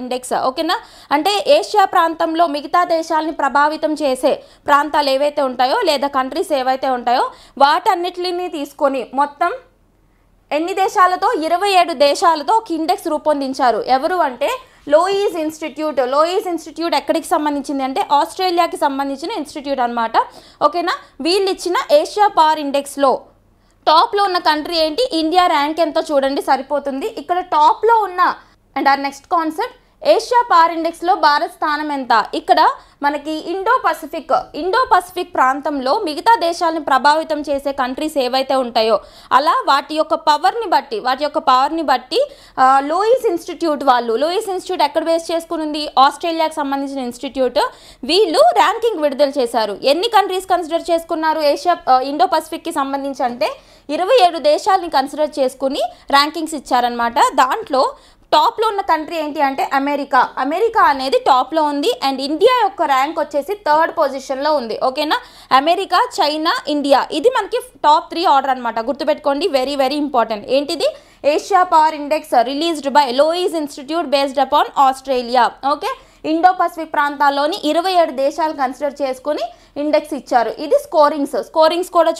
ఇండెక్స్. ఓకేనా, అంటే ఏషియా ప్రాంతంలో మిగతా దేశాలని ప్రభావితం చేసే ప్రాంతాలు ఏవైతే ఉంటాయో లేదా కంట్రీస్ ఏవైతే ఉంటాయో వాటన్నిటిని తీసుకొని మొత్తం ఎన్ని దేశాలతో? 27 దేశాలతో ఒక ఇండెక్స్ రూపొందించారు. ఎవరు అంటే లోయిస్ ఇన్స్టిట్యూట్ ఎక్కడికి సంబంధించింది అంటే ఆస్ట్రేలియాకి సంబంధించిన ఇన్స్టిట్యూట్ అనమాట. ఓకేనా, వీళ్ళు ఇచ్చిన ఏషియా పవర్ ఇండెక్స్లో టాప్లో ఉన్న కంట్రీ ఏంటి? ఇండియా ర్యాంక్ ఎంతో చూడండి, సరిపోతుంది. ఇక్కడ టాప్లో ఉన్న and our next concept Asia power ఇండెక్స్లో భారత్ స్థానం ఎంత? ఇక్కడ మనకి ఇండో పసిఫిక్ ప్రాంతంలో మిగతా దేశాలను ప్రభావితం చేసే కంట్రీస్ ఏవైతే ఉంటాయో అలా వాటి యొక్క పవర్ని బట్టి లోయిస్ ఇన్స్టిట్యూట్ ఎక్కడ బేస్ చేసుకుని ఉంది? ఆస్ట్రేలియాకి సంబంధించిన ఇన్స్టిట్యూట్. వీళ్ళు ర్యాంకింగ్ విడుదల చేశారు. ఎన్ని కంట్రీస్ కన్సిడర్ చేసుకున్నారు ఇండో పసిఫిక్కి సంబంధించి అంటే 27 దేశాలని కన్సిడర్ చేసుకుని ర్యాంకింగ్స్ ఇచ్చారనమాట. దాంట్లో టాప్లో ఉన్న కంట్రీ ఏంటి అంటే అమెరికా అనేది టాప్లో ఉంది. అండ్ ఇండియా యొక్క ర్యాంక్ వచ్చేసి 3rd పొజిషన్లో ఉంది. ఓకేనా, అమెరికా, చైనా, ఇండియా, ఇది మనకి టాప్ 3 ఆర్డర్ అనమాట, గుర్తుపెట్టుకోండి, వెరీ వెరీ ఇంపార్టెంట్. ఏంటిది? Asia power index released by loess institute based upon Australia. Okay, Indo Pacific ప్రాంతాల్లోని 27 దేశాలు కన్సిడర్ చేసుకుని ఇండెక్స్ ఇచ్చారు. ఇది స్కోరింగ్స్ కూడా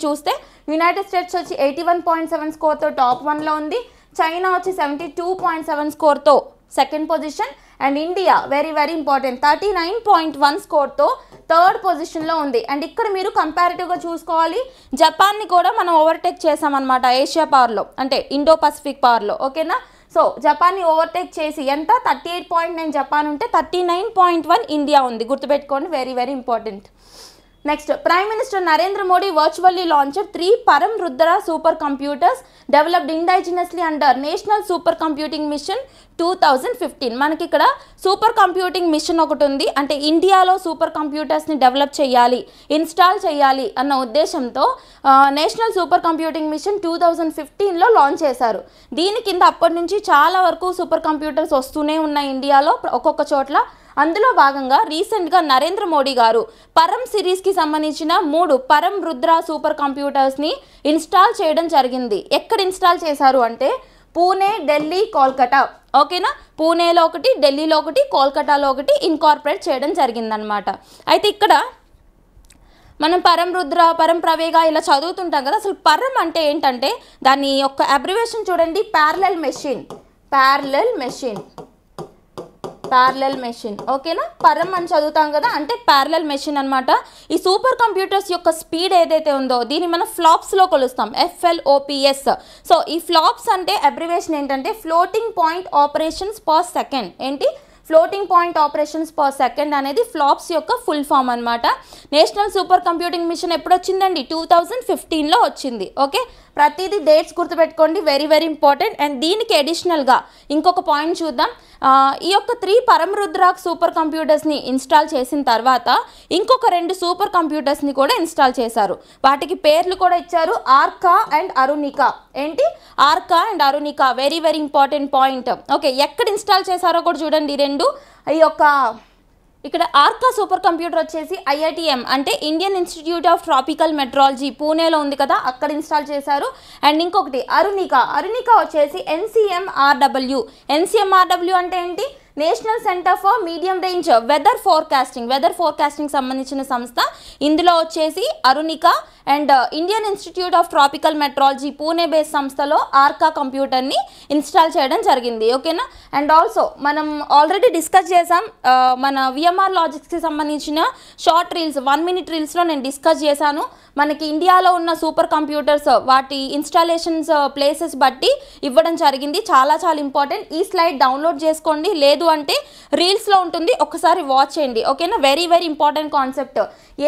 చూస్తే యునైటెడ్ స్టేట్స్ వచ్చి 81.7 స్కోర్తో టాప్ 1లో ఉంది. చైనా వచ్చి 72.7 స్కోర్తో second position. And India very very important 39.1 స్కోర్తో 3rd పొజిషన్లో ఉంది. అండ్ ఇక్కడ మీరు కంపారిటివ్గా చూసుకోవాలి, జపాన్ని కూడా మనం ఓవర్టేక్ చేసామన్నమాట ఏషియా పవర్లో, అంటే ఇండో పసిఫిక్ పవర్లో. ఓకేనా, సో జపాన్ని ఓవర్టేక్ చేసి ఎంత 38.9 జపాన్ ఉంటే 39.1 ఇండియా ఉంది, గుర్తుపెట్టుకోండి, very very important. Next, prime minister Narendra Modi virtually launched 3 Param Rudra super computers developed indigenously under national super computing mission 2015. మనకి ఇక్కడ సూపర్ కంప్యూటింగ్ మిషన్ ఒకటి ఉంది, అంటే ఇండియాలో సూపర్ కంప్యూటర్స్ని డెవలప్ చేయాలి, ఇన్స్టాల్ చేయాలి అన్న ఉద్దేశంతో నేషనల్ సూపర్ కంప్యూటింగ్ మిషన్ 2015లో లాంచ్ చేశారు. దీని కింద అప్పటి నుంచి చాలా వరకు సూపర్ కంప్యూటర్స్ వస్తూనే ఉన్నాయి ఇండియాలో ఒక్కొక్క చోట్ల. అందులో భాగంగా రీసెంట్గా నరేంద్ర మోడీ గారు పరం సిరీస్కి సంబంధించిన 3 పరం రుద్ర సూపర్ కంప్యూటర్స్ని ఇన్స్టాల్ చేయడం జరిగింది. ఎక్కడ ఇన్స్టాల్ చేశారు అంటే పూణే, ఢిల్లీ, కోల్కతా. ఓకేనా, పూణేలో ఒకటి, ఢిల్లీలో ఒకటి, కోల్కతాలో ఒకటి ఇన్కార్పొరేట్ చేయడం జరిగిందనమాట. అయితే ఇక్కడ మనం పరం రుద్ర, పరం ప్రవేగ ఇలా చదువుతుంటాం కదా. అసలు పరం అంటే ఏంటంటే దాని యొక్క అబ్రివేషన్ చూడండి, ప్యారలల్ మెషిన్. ఓకేనా, పరం అని చదువుతాం కదా, అంటే ప్యారలల్ మెషిన్ అనమాట. ఈ సూపర్ కంప్యూటర్స్ యొక్క స్పీడ్ ఏదైతే ఉందో దీన్ని మనం ఫ్లాప్స్లో కొలుస్తాం, FLOPS. సో ఈ ఫ్లాప్స్ అంటే అబ్రివేషన్ ఏంటంటే floating point operations per second. ఏంటి, floating point operations per second అనేది ఫ్లాప్స్ యొక్క ఫుల్ ఫామ్ అనమాట. నేషనల్ సూపర్ కంప్యూటింగ్ మిషన్ ఎప్పుడు వచ్చిందండి, 2015లో వచ్చింది. ఓకే, ప్రతిదీ డేట్స్ గుర్తుపెట్టుకోండి, వెరీ వెరీ ఇంపార్టెంట్. అండ్ దీనికి అడిషనల్గా ఇంకొక పాయింట్ చూద్దాం. ఈ యొక్క 3 పరం రుద్రాక్ సూపర్ కంప్యూటర్స్ని ఇన్స్టాల్ చేసిన తర్వాత ఇంకొక 2 సూపర్ కంప్యూటర్స్ని కూడా ఇన్స్టాల్ చేశారు. వాటికి పేర్లు కూడా ఇచ్చారు, ఆర్కా అండ్ అరుణిక. ఏంటి, Arka and Arunika, very very important point. Okay, ఎక్కడ ఇన్స్టాల్ చేశారో కూడా చూడండి. 2 ఈ యొక్క ఇక్కడ ఆర్కా సూపర్ కంప్యూటర్ వచ్చేసి IITM అంటే Indian Institute of Tropical Meteorology పూణేలో ఉంది కదా, అక్కడ ఇన్స్టాల్ చేశారు. అండ్ ఇంకొకటి అరుణిక వచ్చేసి NCMRW అంటే ఏంటి, National Centre for Medium Range Weather Forecasting సంబంధించిన సంస్థ. ఇందులో వచ్చేసి Arunika and Indian Institute of Tropical Meteorology Pune base సంస్థలో ఆర్కా కంప్యూటర్ని ఇన్స్టాల్ చేయడం జరిగింది. ఓకేనా, అండ్ ఆల్సో మనం ఆల్రెడీ డిస్కస్ చేసాం, మన VMR లాజిక్స్కి సంబంధించిన షార్ట్ రీల్స్ 1 minute రీల్స్లో నేను డిస్కస్ చేశాను. మనకి ఇండియాలో ఉన్న సూపర్ కంప్యూటర్స్ వాటి ఇన్స్టాలేషన్స్ ప్లేసెస్ బట్టి ఇవ్వడం జరిగింది. చాలా చాలా ఇంపార్టెంట్. ఈ స్లైడ్ డౌన్లోడ్ చేసుకోండి, లేదు అంటే రీల్స్లో ఉంటుంది, ఒకసారి వాచ్ చేయండి. ఓకేనా, వెరీ వెరీ ఇంపార్టెంట్ కాన్సెప్ట్,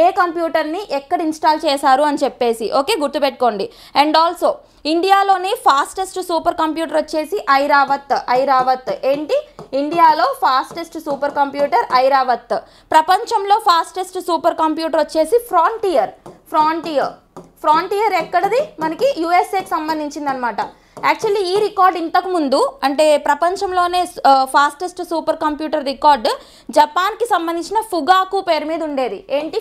ఏ కంప్యూటర్ని ఎక్కడ ఇన్స్టాల్ చేశారు అని చెప్పేసి. ఓకే, గుర్తుపెట్టుకోండి. అండ్ ఆల్సో ఇండియాలోనే ఫాస్టెస్ట్ సూపర్ కంప్యూటర్ వచ్చేసి ఐరావత్. ఏంటి, ఇండియాలో ఫాస్టెస్ట్ సూపర్ కంప్యూటర్ ఐరావత్. ప్రపంచంలో ఫాస్టెస్ట్ సూపర్ కంప్యూటర్ వచ్చేసి ఫ్రాంటియర్ ఎక్కడది, మనకి USAకి సంబంధించింది అనమాట. యాక్చువల్లీ ఈ రికార్డ్ ఇంతకు ముందు అంటే ప్రపంచంలోనే ఫాస్టెస్ట్ సూపర్ కంప్యూటర్ రికార్డు జపాన్కి సంబంధించిన ఫుగాకు పేరు మీద ఉండేది. ఏంటి,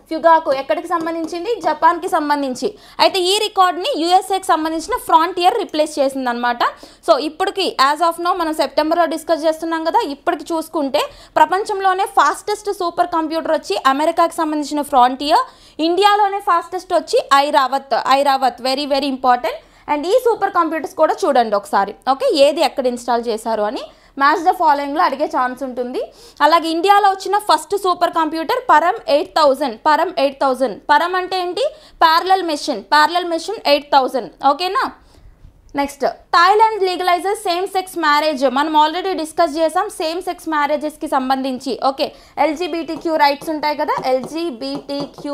ఫ్యుగాకు ఎక్కడికి సంబంధించింది, జపాన్కి సంబంధించి. అయితే ఈ రికార్డ్ని USAకి సంబంధించిన ఫ్రాంటియర్ రిప్లేస్ చేసింది అనమాట. సో ఇప్పటికి యాజ్ ఆఫ్ నో మనం సెప్టెంబర్లో డిస్కస్ చేస్తున్నాం కదా, ఇప్పటికి చూసుకుంటే ప్రపంచంలోనే ఫాస్టెస్ట్ సూపర్ కంప్యూటర్ వచ్చి అమెరికాకి సంబంధించిన ఫ్రాంటియర్, ఇండియాలోనే ఫాస్టెస్ట్ వచ్చి Airavat, very very important. And ఈ సూపర్ కంప్యూటర్స్ కూడా చూడండి ఒకసారి. ఓకే, ఏది ఎక్కడ ఇన్స్టాల్ చేశారు అని మ్యాచ్ ద ఫాలోయింగ్లో అడిగే ఛాన్స్ ఉంటుంది. అలాగే ఇండియాలో వచ్చిన ఫస్ట్ సూపర్ కంప్యూటర్ పరం 8000. పరం అంటే ఏంటి, ప్యారలల్ మెషిన్ 8000. ఓకేనా, next Thailand legalises same sex marriage. మనం ఆల్రెడీ డిస్కస్ చేసాం సేమ్ సెక్స్ మ్యారేజెస్కి సంబంధించి. ఓకే, LGBTQ రైట్స్ ఉంటాయి కదా, LGBTQ+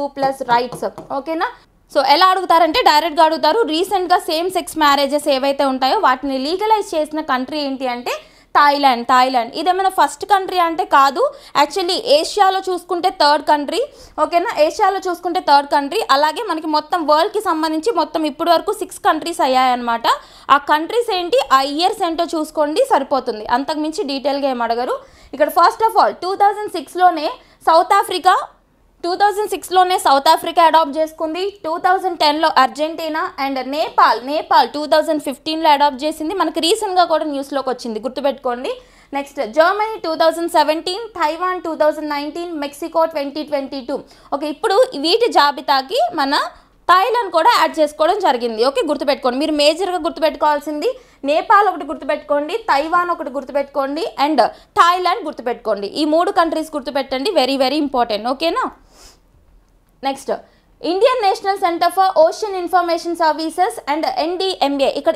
రైట్స్. ఓకేనా, సో ఎలా అడుగుతారంటే డైరెక్ట్గా అడుగుతారు. రీసెంట్గా సేమ్ సెక్స్ మ్యారేజెస్ ఏవైతే ఉంటాయో వాటిని లీగలైజ్ చేసిన కంట్రీ ఏంటి అంటే థాయిలాండ్. ఇదేమైనా ఫస్ట్ కంట్రీ అంటే కాదు, యాక్చువల్లీ ఏషియాలో చూసుకుంటే థర్డ్ కంట్రీ. ఓకేనా, ఏషియాలో చూసుకుంటే థర్డ్ కంట్రీ. అలాగే మనకి మొత్తం వరల్డ్కి సంబంధించి మొత్తం ఇప్పటి వరకు 6 countries అయ్యాయన్నమాట. ఆ కంట్రీస్ ఏంటి, ఆ ఇయర్స్ ఏంటో చూసుకోండి సరిపోతుంది, అంతకుమించి డీటెయిల్గా ఏం అడగరు. ఇక్కడ ఫస్ట్ ఆఫ్ ఆల్ 2006లోనే సౌత్ ఆఫ్రికా అడాప్ట్ చేసుకుంది. 2010లో అర్జెంటీనా అండ్ నేపాల్ 2015లో అడాప్ట్ చేసింది. మనకి రీసెంట్గా కూడా న్యూస్లోకి వచ్చింది, గుర్తుపెట్టుకోండి. Next Germany 2017, Taiwan 2019, Mexico 2022. Okay, ఇప్పుడు వీటి జాబితాకి మన థాయిలాండ్ కూడా యాడ్ చేసుకోవడం జరిగింది. ఓకే, గుర్తుపెట్టుకోండి. మీరు మేజర్గా గుర్తుపెట్టుకోవాల్సింది నేపాల్ ఒకటి గుర్తుపెట్టుకోండి, తైవాన్ ఒకటి గుర్తుపెట్టుకోండి, అండ్ థాయిలాండ్ గుర్తుపెట్టుకోండి. ఈ 3 కంట్రీస్ గుర్తుపెట్టండి, వెరీ వెరీ ఇంపార్టెంట్. ఓకేనా, next Indian national Centre for ocean information services and NDMA. ఇక్కడ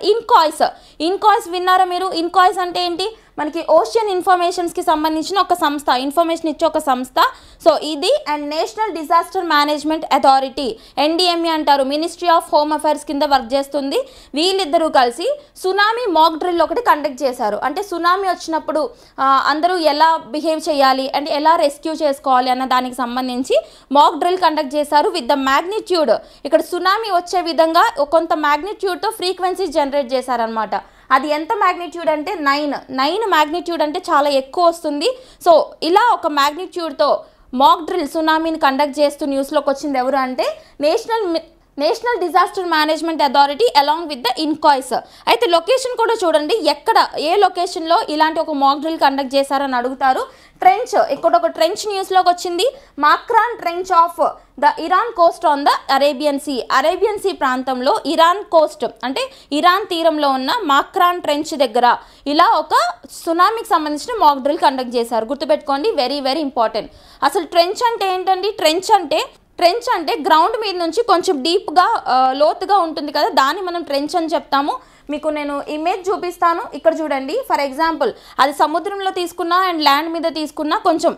ఇన్కాయిస్ విన్నారా మీరు? ఇన్కాయిస్ అంటే ఏంటి, మనకి ఓషన్ ఇన్ఫర్మేషన్స్కి సంబంధించిన ఒక సంస్థ, ఇన్ఫర్మేషన్ ఇచ్చే ఒక సంస్థ. సో ఇది and national disaster management authority NDMA అంటారు, మినిస్ట్రీ ఆఫ్ హోమ్ అఫైర్స్ కింద వర్క్ చేస్తుంది. వీళ్ళిద్దరూ కలిసి సునామీ మాక్ డ్రిల్ ఒకటి కండక్ట్ చేశారు. అంటే సునామీ వచ్చినప్పుడు అందరూ ఎలా బిహేవ్ చేయాలి అండ్ ఎలా రెస్క్యూ చేసుకోవాలి అన్న దానికి సంబంధించి మాక్ డ్రిల్ కండక్ట్ చేశారు విత్ ద మ్యాగ్నిట్యూడ్. ఇక్కడ సునామీ వచ్చే విధంగా కొంత మ్యాగ్నిట్యూడ్తో ఫ్రీక్వెన్సీ జనరేట్ చేశారనమాట. అది ఎంత మ్యాగ్నిట్యూడ్ అంటే 9 మ్యాగ్నిట్యూడ్ అంటే చాలా ఎక్కువ వస్తుంది. సో ఇలా ఒక మ్యాగ్నిట్యూడ్తో మాక్ డ్రిల్ సునామీని కండక్ట్ చేస్తూ న్యూస్లోకి వచ్చింది ఎవరు అంటే national disaster management authority along with the INCOIS. అయితే లొకేషన్ కూడా చూడండి, ఎక్కడ ఏ లొకేషన్లో ఇలాంటి ఒక మాక్ డ్రిల్ కండక్ట్ చేశారని అడుగుతారు. ట్రెంచ్, ఇక్కడ ఒక ట్రెంచ్ న్యూస్లోకి వచ్చింది. Makran trench off the Iran coast on the Arabian Sea. Arabian Sea ప్రాంతంలో ఇరాన్ కోస్ట్ అంటే ఇరాన్ తీరంలో ఉన్న మాక్రాన్ ట్రెంచ్ దగ్గర ఇలా ఒక సునామీకి సంబంధించిన మాక్ డ్రిల్ కండక్ట్ చేశారు. గుర్తుపెట్టుకోండి, వెరీ వెరీ ఇంపార్టెంట్. అసలు ట్రెంచ్ అంటే ఏంటండి? ట్రెంచ్ అంటే గ్రౌండ్ మీద నుంచి కొంచెం డీప్గా లోతుగా ఉంటుంది కదా, దాన్ని మనం ట్రెంచ్ అని చెప్తాము. మీకు నేను ఇమేజ్ చూపిస్తాను, ఇక్కడ చూడండి. ఫర్ ఎగ్జాంపుల్ అది సముద్రంలో తీసుకున్నా అండ్ ల్యాండ్ మీద తీసుకున్నా కొంచెం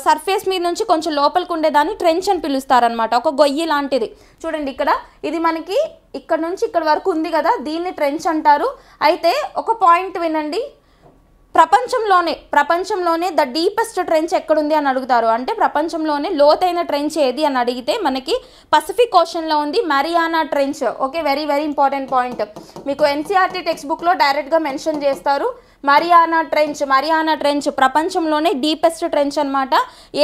సర్ఫేస్ మీద నుంచి కొంచెం లోపలికి ఉండేదాన్ని ట్రెంచ్ అని పిలుస్తారనమాట. ఒక గొయ్యి లాంటిది చూడండి, ఇక్కడ ఇది మనకి ఇక్కడ నుంచి ఇక్కడ వరకు ఉంది కదా, దీన్ని ట్రెంచ్ అంటారు. అయితే ఒక పాయింట్ వినండి, ప్రపంచంలోనే ద డీపెస్ట్ ట్రెంచ్ ఎక్కడుంది అని అడుగుతారు. అంటే ప్రపంచంలోనే లోతైన ట్రెంచ్ ఏది అని అడిగితే మనకి పసిఫిక్ ఓషన్లో ఉంది mariana trench. Okay, very very important point. మీకు ఎన్సీఆర్టీ టెక్స్ట్ బుక్లో డైరెక్ట్గా మెన్షన్ చేస్తారు. mariana ట్రెంచ్ ప్రపంచంలోనే డీపెస్ట్ ట్రెంచ్ అనమాట.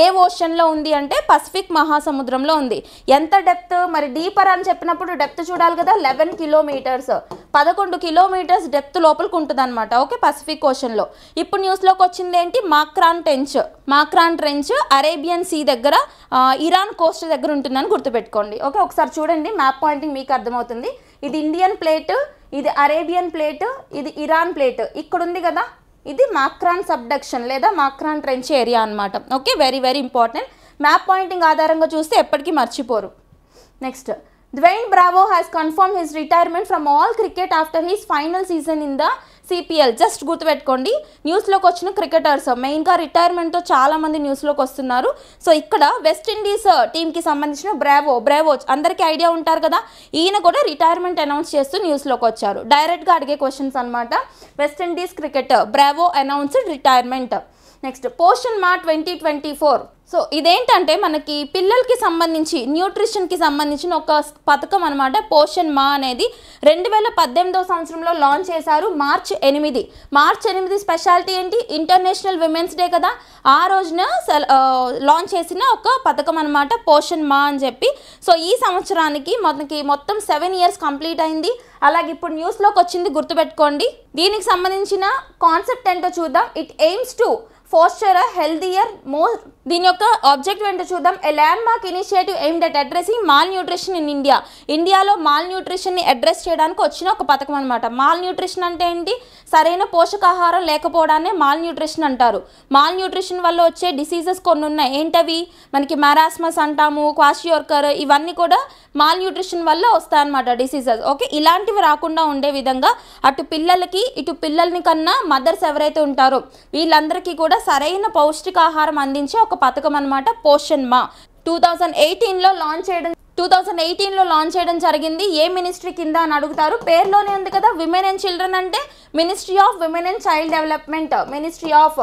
ఏ ఓషన్లో ఉంది అంటే పసిఫిక్ మహాసముద్రంలో ఉంది. ఎంత డెప్త్? మరి డీపర్ అని చెప్పినప్పుడు డెప్త్ చూడాలి కదా, 11 కిలోమీటర్స్, 11 కిలోమీటర్స్ డెప్త్ లోపలికి ఉంటుంది అనమాట. ఓకే, పసిఫిక్ ఓషన్లో. ఇప్పుడు న్యూస్లోకి వచ్చింది ఏంటి? మాక్రాన్ ట్రెంచ్ అరేబియన్ సీ దగ్గర ఇరాన్ కోస్ట్ దగ్గర ఉంటుందని గుర్తుపెట్టుకోండి. ఓకే, ఒకసారి చూడండి, మ్యాప్ పాయింటింగ్ మీకు అర్థమవుతుంది. ఇది ఇండియన్ ప్లేట్, ఇది అరేబియన్ ప్లేట్, ఇది ఇరాన్ ప్లేట్. ఇక్కడ ఉంది కదా, ఇది మాక్రాన్ సబ్డక్షన్ లేదా మాక్రాన్ ట్రెంచ్ ఏరియా అనమాట. Okay, very very important. Map pointing ఆధారంగా చూస్తే ఎప్పటికీ మర్చిపోరు. నెక్స్ట్, Dwayne Bravo has confirmed his retirement from all cricket after his final season in the CPL. Just గుర్తుపెట్టుకోండి, న్యూస్లోకి వచ్చిన క్రికెటర్స్ మెయిన్గా రిటైర్మెంట్తో చాలామంది న్యూస్లోకి వస్తున్నారు. సో ఇక్కడ వెస్టిండీస్ టీంకి సంబంధించిన బ్రావో అందరికీ ఐడియా ఉంటారు కదా, ఈయన కూడా రిటైర్మెంట్ అనౌన్స్ చేస్తూ న్యూస్లోకి వచ్చారు. డైరెక్ట్గా అడిగే క్వశ్చన్స్ అనమాట. West Indies cricketer Bravo announced retirement. Next, పోషన్ మా 2024. సో ఇదేంటంటే మనకి పిల్లలకి సంబంధించి న్యూట్రిషన్కి సంబంధించిన ఒక పథకం అనమాట. పోషన్ మా అనేది 2018వ సంవత్సరంలో లాంచ్ చేశారు. మార్చ్ 8 స్పెషాలిటీ ఏంటి? ఇంటర్నేషనల్ విమెన్స్ డే కదా, ఆ రోజున లాంచ్ చేసిన ఒక పథకం అనమాట పోషన్ మా అని చెప్పి. సో ఈ సంవత్సరానికి మనకి మొత్తం 7 years కంప్లీట్ అయింది. అలాగే ఇప్పుడు న్యూస్లోకి వచ్చింది, గుర్తుపెట్టుకోండి. దీనికి సంబంధించిన కాన్సెప్ట్ ఏంటో చూద్దాం. It aims to foster a healthier more. దీని యొక్క ఆబ్జెక్టివ్ ఏంటో చూద్దాం. A landmark initiative aimed at addressing malnutrition in India. ఇండియాలో మాల్ న్యూట్రిషన్ని అడ్రస్ చేయడానికి వచ్చిన ఒక పథకం అనమాట. మాల్ న్యూట్రిషన్ అంటే ఏంటి? సరైన పోషకాహారం లేకపోవడాన్ని మాల్ న్యూట్రిషన్ అంటారు. మాల్ న్యూట్రిషన్ వల్ల వచ్చే డిసీజెస్ కొన్ని ఉన్నాయి. ఏంటవి? మనకి మారాస్మస్ అంటాము, క్వాషియోర్కర్, ఇవన్నీ కూడా మాల్ న్యూట్రిషన్ వల్ల వస్తాయన్నమాట డిసీజెస్. ఓకే, ఇలాంటివి రాకుండా ఉండే విధంగా అటు పిల్లలకి ఇటు పిల్లల్ని కన్నా మదర్స్ ఎవరైతే ఉంటారో వీళ్ళందరికీ కూడా సరైన పౌష్టికాహారం అందించే ఒక పథకం అనమాట పోషన్ మా. 2018లో లాంచ్ చేయడం జరిగింది. ఏ మినిస్ట్రీ కింద అని అడుగుతారు. పేరులోనే ఉంది కదా, విమెన్ అండ్ చిల్డ్రన్ అంటే ministry of women and child development. Ministry of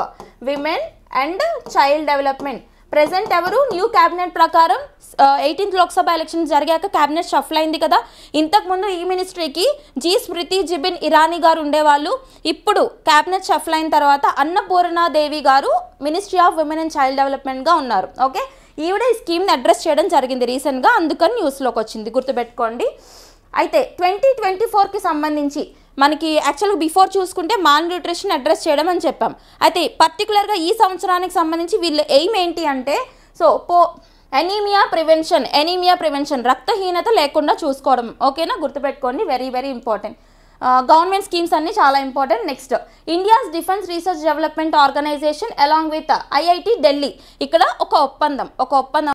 women and child development. Present ఎవరు? న్యూ క్యాబినెట్ ప్రకారం 18th లోక్సభ ఎలక్షన్ జరిగాక క్యాబినెట్ షఫల్ అయింది కదా. ఇంతకుముందు ఈ మినిస్ట్రీకి స్మృతి జిబిన్ ఇరానీ గారు ఉండేవాళ్ళు. ఇప్పుడు క్యాబినెట్ షఫల్ అయిన తర్వాత అన్నపూర్ణాదేవి గారు ministry of women and child డెవలప్మెంట్గా ఉన్నారు. ఓకే, ఈవిడ ఈ స్కీమ్ని అడ్రస్ చేయడం జరిగింది రీసెంట్గా, అందుకని న్యూస్లోకి వచ్చింది, గుర్తుపెట్టుకోండి. అయితే 2024కి సంబంధించి మనకి యాక్చువల్గా బిఫోర్ చూసుకుంటే మాల్ న్యూట్రిషన్ అడ్రస్ చేయడం అని చెప్పాం. అయితే పర్టికులర్గా ఈ సంవత్సరానికి సంబంధించి వీళ్ళ ఎయిమ్ ఏంటి అంటే, సో ఎనీమియా ప్రివెన్షన్ రక్తహీనత లేకుండా చూసుకోవడం. ఓకేనా, గుర్తుపెట్టుకోండి, very very important. Government schemes అన్ని చాలా important. Next, India's defence research development organisation along with IIT Delhi. ఇక్కడ ఒక ఒప్పందం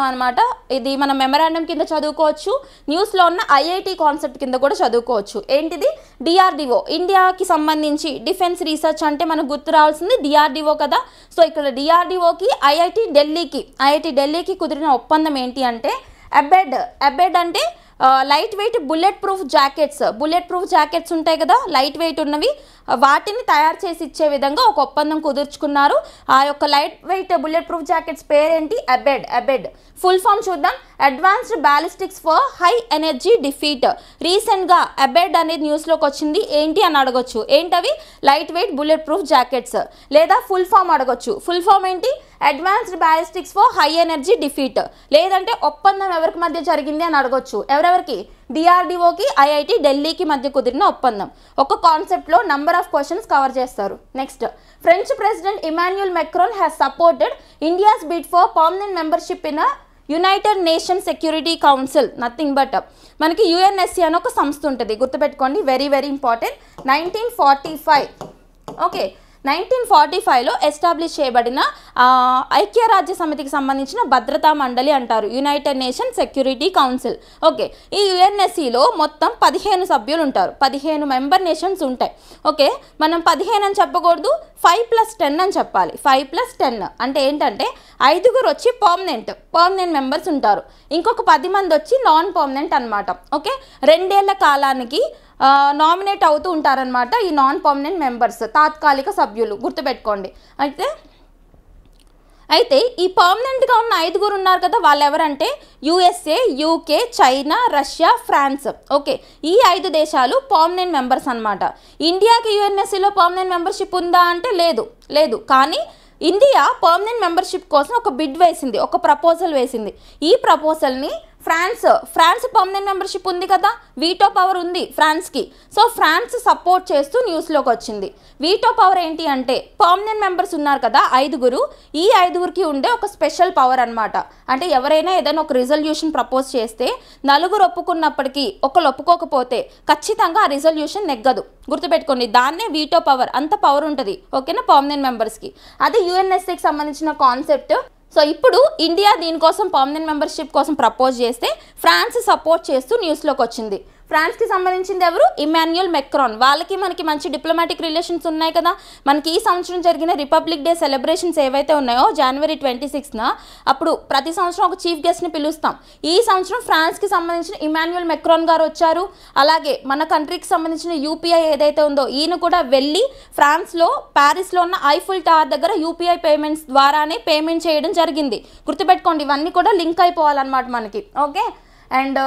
అనమాట. ఇది మనం మెమరాండం కింద చదువుకోవచ్చు, న్యూస్లో ఉన్న ఐఐటి కాన్సెప్ట్ కింద కూడా చదువుకోవచ్చు. ఏంటిది? డిఆర్డిఓ. ఇండియాకి సంబంధించి డిఫెన్స్ రీసెర్చ్ అంటే మనకు గుర్తు రావాల్సింది డిఆర్డిఓ కదా. సో ఇక్కడ డిఆర్డిఓకి ఐఐటి ఢిల్లీకి కుదిరిన ఒప్పందం ఏంటి అంటే అబెడ్ అంటే light weight bullet proof jackets ఉంటాయి కదా, లైట్ వెయిట్ ఉన్నవి, వాటిని తయారు చేసి ఇచ్చే విధంగా ఒక ఒప్పందం కుదుర్చుకున్నారు. ఆ యొక్క light weight bullet proof jackets పేరేంటి? అబెడ్. ఫుల్ ఫామ్ చూద్దాం. Advanced ballistics for high energy defeat. రీసెంట్గా అబెడ్ అనేది న్యూస్లోకి వచ్చింది. ఏంటి అని అడగొచ్చు. ఏంటవి? Light weight bullet proof jackets. లేదా ఫుల్ ఫామ్ అడగొచ్చు. ఫుల్ ఫామ్ ఏంటి? Advanced ballistics for high energy defeat. లేదంటే ఒప్పందం ఎవరికి మధ్య జరిగింది అని అడగొచ్చు. ఎవరెవరికి? డిఆర్డిఓకి ఐఐటి ఢిల్లీకి మధ్య కుదిరిన ఒప్పందం. ఒక కాన్సెప్ట్లో నంబర్ ఆఫ్ క్వశ్చన్స్ కవర్ చేస్తారు. Next, French President Emmanuel Macron has supported India's bid for permanent membership in United Nation Security Council. Nothing but మనకి యుఎన్ఎస్సి అని ఒక సంస్థ ఉంటుంది, గుర్తుపెట్టుకోండి, వెరీ వెరీ ఇంపార్టెంట్. 1945 ఓకే 1945లో ఎస్టాబ్లిష్ చేయబడిన ఐక్యరాజ్య సమితికి సంబంధించిన భద్రతా మండలి అంటారు, United Nation Security Council. Okay, ఈ యుఎన్ఎస్సిలో మొత్తం 15 సభ్యులు ఉంటారు, 15 మెంబర్ నేషన్స్ ఉంటాయి. ఓకే, మనం 15 అని చెప్పకూడదు, 5+10 అని చెప్పాలి. 5+10 అంటే ఏంటంటే 5 వచ్చి పర్మనెంట్ మెంబర్స్ ఉంటారు, ఇంకొక 10 మంది వచ్చి నాన్ పర్మనెంట్ అనమాట. ఓకే, 2 ఏళ్ల కాలానికి నామినేట్ అవుతూ ఉంటారనమాట ఈ నాన్ పర్మనెంట్ మెంబర్స్, తాత్కాలిక సభ్యులు, గుర్తుపెట్టుకోండి. అయితే ఈ పర్మనెంట్గా ఉన్న 5 ఉన్నారు కదా, వాళ్ళు ఎవరంటే USA, UK, China, Russia, France. Okay, ఈ 5 దేశాలు పర్మనెంట్ మెంబర్స్ అనమాట. ఇండియాకి యుఎన్ఎస్సిలో పర్మనెంట్ మెంబర్షిప్ ఉందా అంటే లేదు. కానీ ఇండియా పర్మనెంట్ మెంబర్షిప్ కోసం ఒక బిడ్ వేసింది, ఒక ప్రపోజల్ వేసింది. ఈ ప్రపోజల్ని ఫ్రాన్స్ పర్మనెంట్ మెంబర్షిప్ ఉంది కదా, వీటో పవర్ ఉంది ఫ్రాన్స్కి. సో ఫ్రాన్స్ సపోర్ట్ చేస్తూ న్యూస్లోకి వచ్చింది. వీటో పవర్ ఏంటి అంటే పర్మనెంట్ మెంబర్స్ ఉన్నారు కదా 5, ఈ 5కి ఉండే ఒక స్పెషల్ పవర్ అనమాట. అంటే ఎవరైనా ఏదైనా ఒక రిజల్యూషన్ ప్రపోజ్ చేస్తే 4 ఒప్పుకున్నప్పటికీ ఒకరు ఒప్పుకోకపోతే ఖచ్చితంగా ఆ రిజల్యూషన్ నెగ్గదు, గుర్తుపెట్టుకోండి. దాన్నే వీటో పవర్, అంత పవర్ ఉంటుంది. ఓకేనా, పర్మనెంట్ మెంబర్స్కి. అది యుఎన్ఎస్సికి సంబంధించిన కాన్సెప్ట్. సో ఇప్పుడు ఇండియా దీనికోసం పర్మనెంట్ మెంబర్షిప్ కోసం ప్రపోజ్ చేస్తే ఫ్రాన్స్ సపోర్ట్ చేస్తూ న్యూస్లోకి వచ్చింది. ఫ్రాన్స్కి సంబంధించింది ఎవరు? Emmanuel Macron. వాళ్ళకి మనకి మంచి డిప్లొమాటిక్ రిలేషన్స్ ఉన్నాయి కదా. మనకి ఈ సంవత్సరం జరిగిన రిపబ్లిక్ డే సెలబ్రేషన్స్ ఏవైతే ఉన్నాయో జనవరి 26న, అప్పుడు ప్రతి సంవత్సరం ఒక చీఫ్ గెస్ట్ని పిలుస్తాం. ఈ సంవత్సరం ఫ్రాన్స్కి సంబంధించిన ఇమాన్యుయల్ మెక్రాన్ గారు వచ్చారు. అలాగే మన కంట్రీకి సంబంధించిన యూపీఐ ఏదైతే ఉందో ఈయన కూడా వెళ్ళి ఫ్రాన్స్లో ప్యారిస్లో ఉన్న ఐఫిల్ టవర్ దగ్గర యూపీఐ పేమెంట్స్ ద్వారానే పేమెంట్ చేయడం జరిగింది. గుర్తుపెట్టుకోండి, ఇవన్నీ కూడా లింక్ అయిపోవాలన్నమాట మనకి. ఓకే, అండ్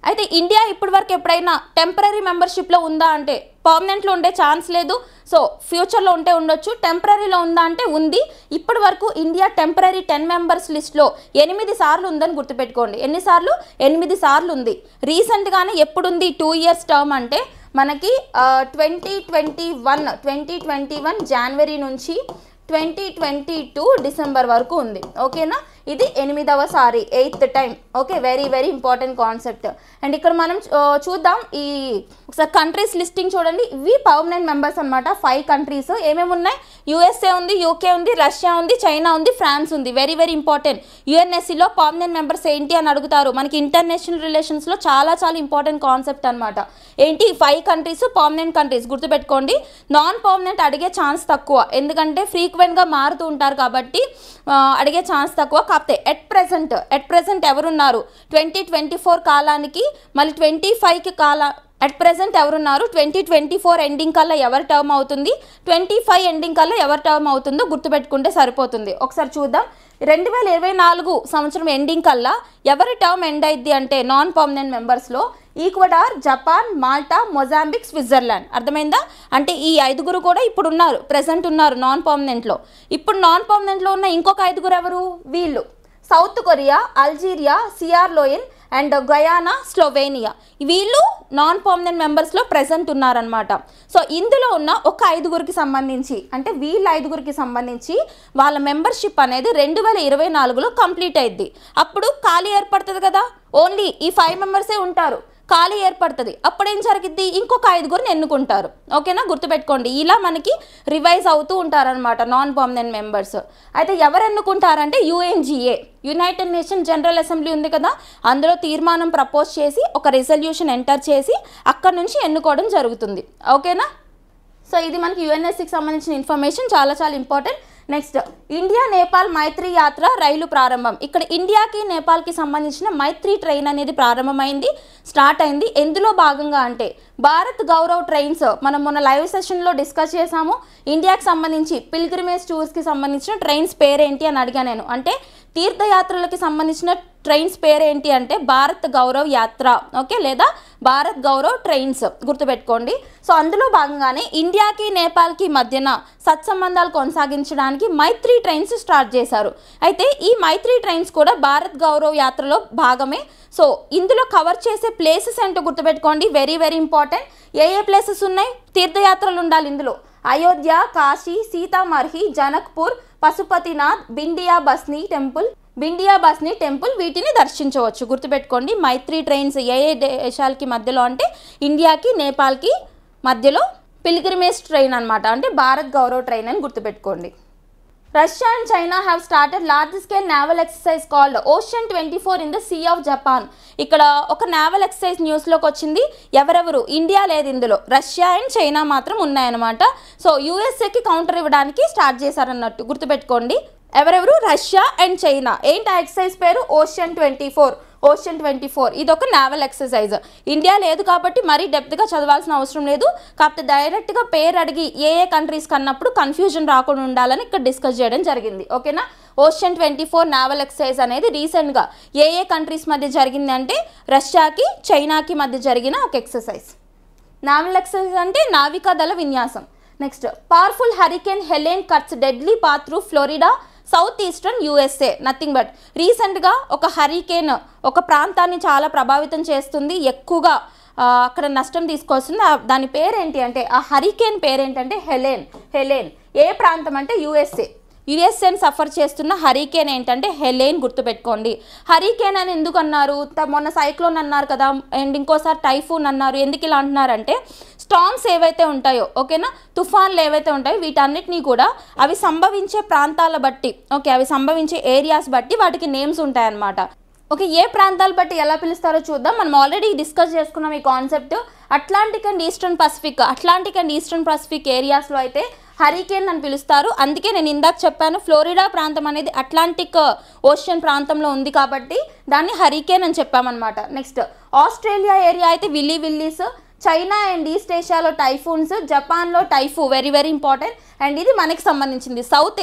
అయితే ఇండియా ఇప్పటి వరకు ఎప్పుడైనా టెంపరీ మెంబర్షిప్లో ఉందా అంటే పర్మనెంట్లో ఉండే ఛాన్స్ లేదు. సో ఫ్యూచర్లో ఉండొచ్చు. టెంపరీలో ఉందా అంటే ఉంది. ఇప్పటి వరకు ఇండియా టెంపరీ 10 మెంబర్స్ లిస్ట్లో 8 సార్లు ఉందని గుర్తుపెట్టుకోండి. ఎన్నిసార్లు? 8 సార్లు ఉంది. రీసెంట్గానే ఎప్పుడుంది 2 ఇయర్స్ టర్మ్ అంటే మనకి 2021 జనవరి నుంచి 2022 డిసెంబర్ వరకు ఉంది. ఓకేనా, ఇది 8వ time. Okay, very very important concept. And ఇక్కడ మనం చూద్దాం, ఈ ఒకసారి కంట్రీస్ లిస్టింగ్ చూడండి. ఇవి పర్మనెంట్ మెంబర్స్ అనమాట. 5 కంట్రీస్ ఏమేమి ఉన్నాయి? యుఎస్ఏ ఉంది, యూకే ఉంది, రష్యా ఉంది, చైనా ఉంది, ఫ్రాన్స్ ఉంది. Very very important. యుఎన్ఎస్సిలో పర్మనెంట్ మెంబర్స్ ఏంటి అని అడుగుతారు. మనకి ఇంటర్నేషనల్ రిలేషన్స్లో చాలా చాలా ఇంపార్టెంట్ కాన్సెప్ట్ అనమాట. ఏంటి? 5 కంట్రీస్ పర్మనెంట్ కంట్రీస్, గుర్తుపెట్టుకోండి. నాన్ పర్మనెంట్ అడిగే ఛాన్స్ తక్కువ, ఎందుకంటే ఫ్రీక్వెంట్గా మారుతూ ఉంటారు కాబట్టి అడిగే ఛాన్స్ తక్కువ. కాకపోతే ఎట్ ప్రెసెంట్ ఎవరున్నారు 2024 కాలానికి, మళ్ళీ 25కి అట్ ప్రెసెంట్ ఎవరున్నారు 2024 ఎండింగ్ కల్లా ఎవరి టర్మ్ అవుతుంది, 25 ఎండింగ్ కల్లా ఎవరి టర్మ్ అవుతుందో గుర్తుపెట్టుకుంటే సరిపోతుంది. ఒకసారి చూద్దాం. 2024 సంవత్సరం ఎండింగ్ కల్లా ఎవరి టర్మ్ ఎండ్ అయింది అంటే నాన్ పర్మనెంట్ మెంబర్స్లో Ecuador, Japan, Malta, Mozambique, Switzerland. అర్థమైందా? అంటే ఈ 5 కూడా ఇప్పుడు ఉన్నారు, ప్రెసెంట్ ఉన్నారు నాన్ పర్మనెంట్లో. ఇప్పుడు నాన్ పర్మనెంట్లో ఉన్న ఇంకొక 5 ఎవరు? వీళ్ళు south Korea, Algeria, Sierra Leone and Guyana, Slovenia. వీళ్ళు నాన్ పర్మనెంట్ మెంబర్స్లో ప్రెసెంట్ ఉన్నారనమాట. సో ఇందులో ఉన్న ఒక 5 సంబంధించి, అంటే వీళ్ళ 5 సంబంధించి వాళ్ళ మెంబర్షిప్ అనేది 2024లో కంప్లీట్ అయింది. అప్పుడు ఖాళీ ఏర్పడుతుంది కదా, ఓన్లీ ఈ 5 మెంబర్సే ఉంటారు, ఖాళీ ఏర్పడుతుంది. అప్పుడేం జరిగిద్ది? ఇంకొక 5 ఎన్నుకుంటారు. ఓకేనా, గుర్తుపెట్టుకోండి. ఇలా మనకి రివైజ్ అవుతూ ఉంటారనమాట నాన్ పర్మనెంట్ మెంబర్స్. అయితే ఎవరు ఎన్నుకుంటారంటే UNGA, United Nation General Assembly ఉంది కదా, అందులో తీర్మానం ప్రపోజ్ చేసి ఒక రిజల్యూషన్ ఎంటర్ చేసి అక్కడ నుంచి ఎన్నుకోవడం జరుగుతుంది. ఓకేనా, సో ఇది మనకి యుఎన్ఎస్సికి సంబంధించిన ఇన్ఫర్మేషన్, చాలా చాలా ఇంపార్టెంట్. నెక్స్ట్, ఇండియా నేపాల్ మైత్రి యాత్ర రైలు ప్రారంభం. ఇక్కడ ఇండియాకి నేపాల్కి సంబంధించిన మైత్రి ట్రైన్ అనేది ప్రారంభమైంది, స్టార్ట్ అయింది. ఎందులో భాగంగా అంటే భారత్ గౌరవ్ ట్రైన్స్, మనం మొన్న లైవ్ సెషన్లో డిస్కస్ చేసాము. ఇండియాకి సంబంధించి పిల్గ్రిమేజ్ టూర్స్కి సంబంధించిన ట్రైన్స్ పేరేంటి అని అడిగా నేను. అంటే తీర్థయాత్రలకి సంబంధించిన ట్రైన్స్ పేరేంటి అంటే భారత్ గౌరవ్ యాత్ర, ఓకే, లేదా భారత్ గౌరవ్ ట్రైన్స్ గుర్తుపెట్టుకోండి. సో అందులో భాగంగానే ఇండియాకి నేపాల్కి మధ్యన సత్సంబంధాలు కొనసాగించడానికి మైత్రి ట్రైన్స్ స్టార్ట్ చేశారు. అయితే ఈ మైత్రి ట్రైన్స్ కూడా భారత్ గౌరవ్ యాత్రలో భాగమే. సో ఇందులో కవర్ చేసే ప్లేసెస్ ఏంటో గుర్తుపెట్టుకోండి, వెరీ వెరీ ఇంపార్టెంట్. ఏ ప్లేసెస్ ఉన్నాయి? తీర్థయాత్రలు ఉండాలి ఇందులో. అయోధ్య, కాశీ, సీతామర్హి, జనక్పూర్, పశుపతినాథ్, బిండియా బస్ని టెంపుల్ వీటిని దర్శించవచ్చు. గుర్తుపెట్టుకోండి, మైత్రి ట్రైన్స్ ఏ దేశాలకి మధ్యలో అంటే ఇండియాకి నేపాల్కి మధ్యలో పిల్గ్రిమేజ్ ట్రైన్ అనమాట, అంటే భారత్ గౌరవ్ ట్రైన్ అని గుర్తుపెట్టుకోండి. Russia and China have started large scale naval exercise called ocean 24 in the sea of Japan. ఇక్కడ ఒక నావల్ ఎక్సర్సైజ్ న్యూస్లోకి వచ్చింది. ఎవరెవరు? ఇండియా లేదు ఇందులో, రష్యా అండ్ చైనా మాత్రం ఉన్నాయన్నమాట. సో యూఎస్ఏకి కౌంటర్ ఇవ్వడానికి స్టార్ట్ చేశారన్నట్టు గుర్తుపెట్టుకోండి. ఎవరెవరు? Russia and China. ఏంటి ఆ ఎక్సర్సైజ్ పేరు? ఓషన్ 24. ఇది ఒక నావల్ ఎక్సర్సైజ్. ఇండియా లేదు కాబట్టి మరీ డెప్త్గా చదవాల్సిన అవసరం లేదు, కాకపోతే డైరెక్ట్గా పేరు అడిగి ఏ కంట్రీస్ కన్నప్పుడు కన్ఫ్యూజన్ రాకుండా ఉండాలని ఇక్కడ డిస్కస్ చేయడం జరిగింది. ఓకేనా? ఓషన్ 24 నావల్ ఎక్సర్సైజ్ అనేది రీసెంట్గా ఏ కంట్రీస్ మధ్య జరిగింది అంటే రష్యాకి చైనాకి మధ్య జరిగిన ఒక ఎక్సర్సైజ్. నావల్ ఎక్సర్సైజ్ అంటే నావికా దళ విన్యాసం. Next, powerful hurricane Helen cuts deadly path through Florida south eastern USA. Nothing but రీసెంట్గా ఒక హరికేన్ ఒక ప్రాంతాన్ని చాలా ప్రభావితం చేస్తుంది, ఎక్కువగా అక్కడ నష్టం తీసుకొస్తుంది. దాని పేరేంటి అంటే, ఆ హరికేన్ పేరేంటంటే హెలెన్. ఏ ప్రాంతం అంటే యుఎస్ఏని సఫర్ చేస్తున్న హరికేన్ ఏంటంటే హెలెన్. గుర్తుపెట్టుకోండి. హరికేన్ అని ఎందుకు అన్నారు? మొన్న సైక్లోన్ అన్నారు కదా, అండ్ ఇంకోసారి టైఫూన్ అన్నారు. ఎందుకు ఇలా అంటున్నారంటే స్టార్మ్స్ ఏవైతే ఉంటాయో, ఓకేనా, తుఫాన్లు ఏవైతే ఉంటాయో వీటన్నిటినీ కూడా అవి సంభవించే ప్రాంతాల బట్టి, ఓకే, అవి సంభవించే ఏరియాస్ బట్టి వాటికి నేమ్స్ ఉంటాయన్నమాట. ఓకే, ఏ ప్రాంతాలు బట్టి ఎలా పిలుస్తారో చూద్దాం. మనం ఆల్రెడీ డిస్కస్ చేసుకున్నాం ఈ concept. Atlantic and eastern Pacific ఏరియాస్లో అయితే హరికేన్ అని పిలుస్తారు. అందుకే నేను ఇందాక చెప్పాను, ఫ్లోరిడా ప్రాంతం అనేది అట్లాంటిక్ ఓషన్ ప్రాంతంలో ఉంది కాబట్టి దాన్ని హరికేన్ అని చెప్పామన్నమాట. నెక్స్ట్, ఆస్ట్రేలియా ఏరియా అయితే విల్లీస్, చైనా అండ్ ఈస్ట్ ఏషియాలో టైఫూన్స్, జపాన్లో typhoon, very very important. And ఇది మనకి సంబంధించింది సౌత్